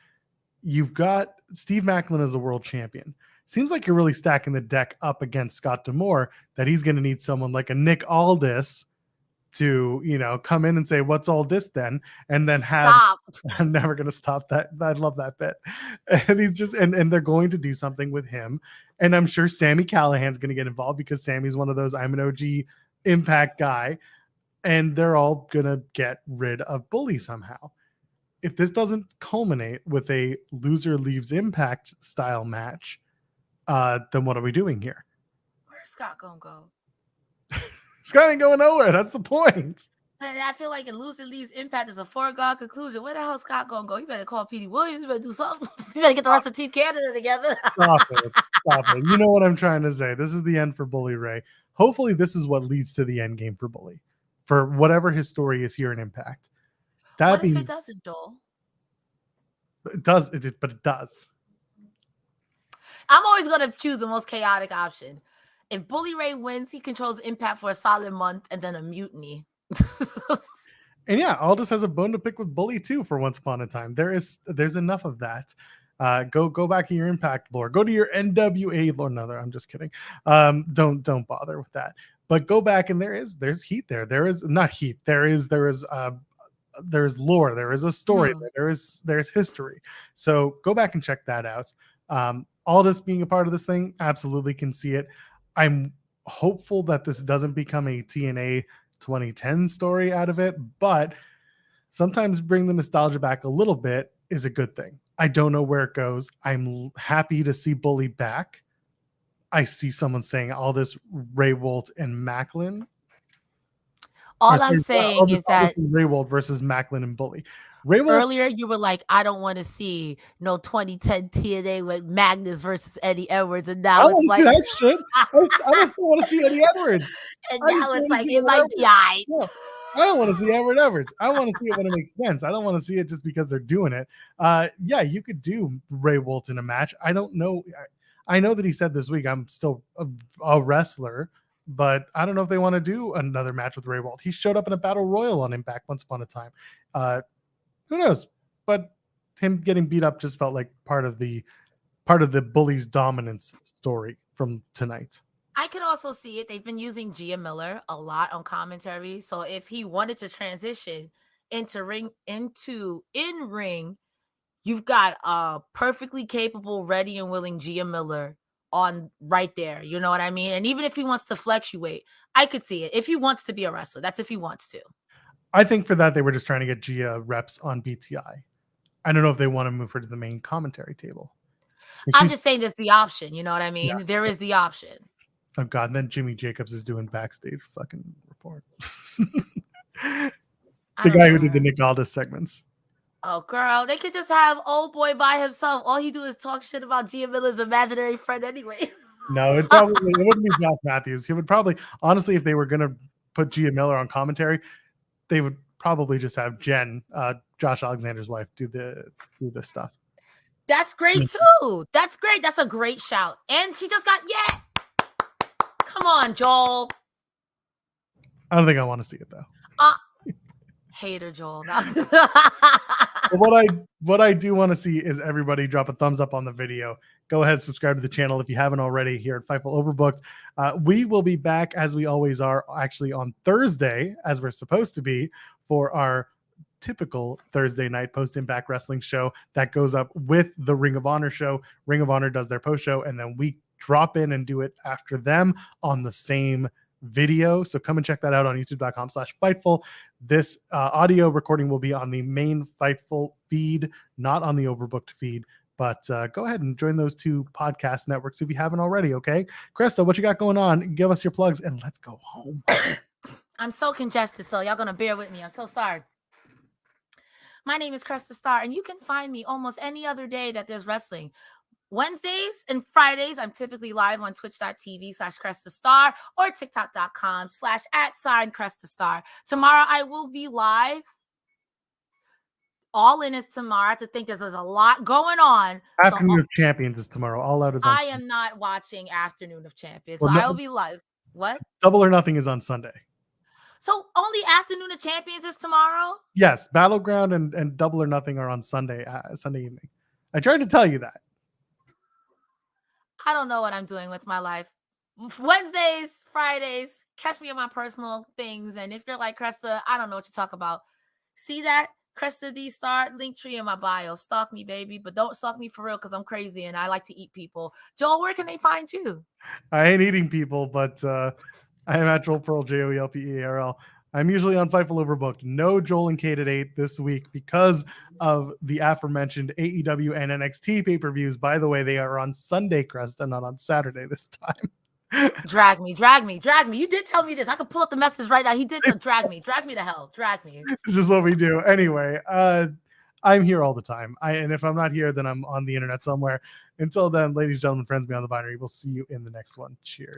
You've got Steve Maclin as a world champion. Seems like you're really stacking the deck up against Scott D'Amore, that he's going to need someone like a Nick Aldis to, come in and say, what's all this then? And then I'm never going to stop that. I love that bit. And he's just, and they're going to do something with him. And I'm sure Sami Callihan's going to get involved because Sami's one of those, I'm an OG Impact guy. And they're all going to get rid of Bully somehow. If this doesn't culminate with a loser leaves Impact style match, then what are we doing here? Where's Scott going to go? Scott ain't going nowhere. That's the point. And I feel like in loser leaves Impact is a foregone conclusion. Where the hell is Scott going to go? You better call Petey Williams. You better do something. You better get the rest of Team Canada together. Stop it. Stop it. You know what I'm trying to say. This is the end for Bully Ray. Hopefully this is what leads to the end game for Bully. For whatever his story is here in Impact. What if it doesn't, Joel? It does, but it does. I'm always going to choose the most chaotic option. If Bully Ray wins, he controls Impact for a solid month and then a mutiny. And yeah, Aldis has a bone to pick with Bully too for once upon a time. There's enough of that. Go back to your Impact lore. Go to your NWA lore. No, I'm just kidding. Don't bother with that. But go back and there's heat there. There is not heat. There's lore. There is a story. There's history. So go back and check that out. Aldis being a part of this thing, absolutely can see it. I'm hopeful that this doesn't become a TNA 2010 story out of it, but sometimes bring the nostalgia back a little bit is a good thing. I don't know where it goes. I'm happy to see Bully back. I see someone saying Aldis, Ray Wilde, and Maclin. All I'm saying is that Ray Wilde versus Maclin and Bully. Earlier, you were like, I don't want to see no 2010 TNA with Magnus versus Eddie Edwards. And now it's like, that shit. I just want to see Eddie Edwards. And now it's like, it might be I. I don't want to see Edward Edwards. I want to see it when it makes sense. I don't want to see it just because they're doing it. Yeah, you could do Ray Wilde in a match. I don't know. I know that he said this week, I'm still a wrestler, but I don't know if they want to do another match with Ray Wilde. He showed up in a battle royal on Impact once upon a time. Who knows? But him getting beat up just felt like part of the Bully's dominance story from tonight. I could also see it. They've been using Gia Miller a lot on commentary. So if he wanted to transition into in-ring, you've got a perfectly capable, ready and willing Gia Miller on right there. You know what I mean? And even if he wants to fluctuate, I could see it. If he wants to be a wrestler, that's if he wants to. I think for that, they were just trying to get Gia reps on BTI. I don't know if they want to move her to the main commentary table. I'm just saying that's the option. You know what I mean? Yeah. There is the option. Oh, God. And then Jimmy Jacobs is doing backstage fucking report. The guy who did the Nick Aldis segments. Oh, girl. They could just have old boy by himself. All he do is talk shit about Gia Miller's imaginary friend anyway. No, it wouldn't be Josh Matthews. He would probably, honestly, if they were going to put Gia Miller on commentary, they would probably just have Jen, Josh Alexander's wife, do this stuff. That's great too. That's great. That's a great shout. And she just got Come on, Joel. I don't think I want to see it though. Hater Joel. What I do want to see is everybody drop a thumbs up on the video. Go ahead, subscribe to the channel if you haven't already here at Fightful Overbooked. We will be back as we always are, actually on Thursday, as we're supposed to be, for our typical Thursday night post-Impact Wrestling show that goes up with the Ring of Honor show. Ring of Honor does their post show, and then we drop in and do it after them on the same video. So come and check that out on youtube.com/Fightful. This audio recording will be on the main Fightful feed, not on the Overbooked feed. But go ahead and join those two podcast networks if you haven't already, okay? Cresta, what you got going on? Give us your plugs and let's go home. I'm so congested, so y'all gonna bear with me. I'm so sorry. My name is Cresta Starr, and you can find me almost any other day that there's wrestling. Wednesdays and Fridays, I'm typically live on twitch.tv/CrestaStar or TikTok.com/@CrestaStar. Tomorrow I will be live. All in is tomorrow. I have to think there's a lot going on. Afternoon of Champions is tomorrow. All Out is on Sunday. I am not watching Afternoon of Champions, so I will be live. What? Double or Nothing is on Sunday. So only Afternoon of Champions is tomorrow? Yes, Battleground and Double or Nothing are on Sunday evening. I tried to tell you that. I don't know what I'm doing with my life. Wednesdays, Fridays, catch me on my personal things. And if you're like, Cresta, I don't know what you talk about. See that? Cresta D Starr, Linktree in my bio. Stalk me, baby, but don't stalk me for real because I'm crazy and I like to eat people. Joel, where can they find you? I ain't eating people, but I am at Joel Pearl, JoelPearl. I'm usually on Fightful Overbooked. No Joel and Kate at 8 this week because of the aforementioned AEW and NXT pay-per-views. By the way, they are on Sunday, Cresta, not on Saturday this time. Drag me. You did tell me this. I could pull up the message right now. He did drag me to hell. Drag me. It's just what we do. Anyway, I'm here all the time. And if I'm not here, then I'm on the internet somewhere. Until then, ladies, gentlemen, friends beyond the binary, we'll see you in the next one. Cheers.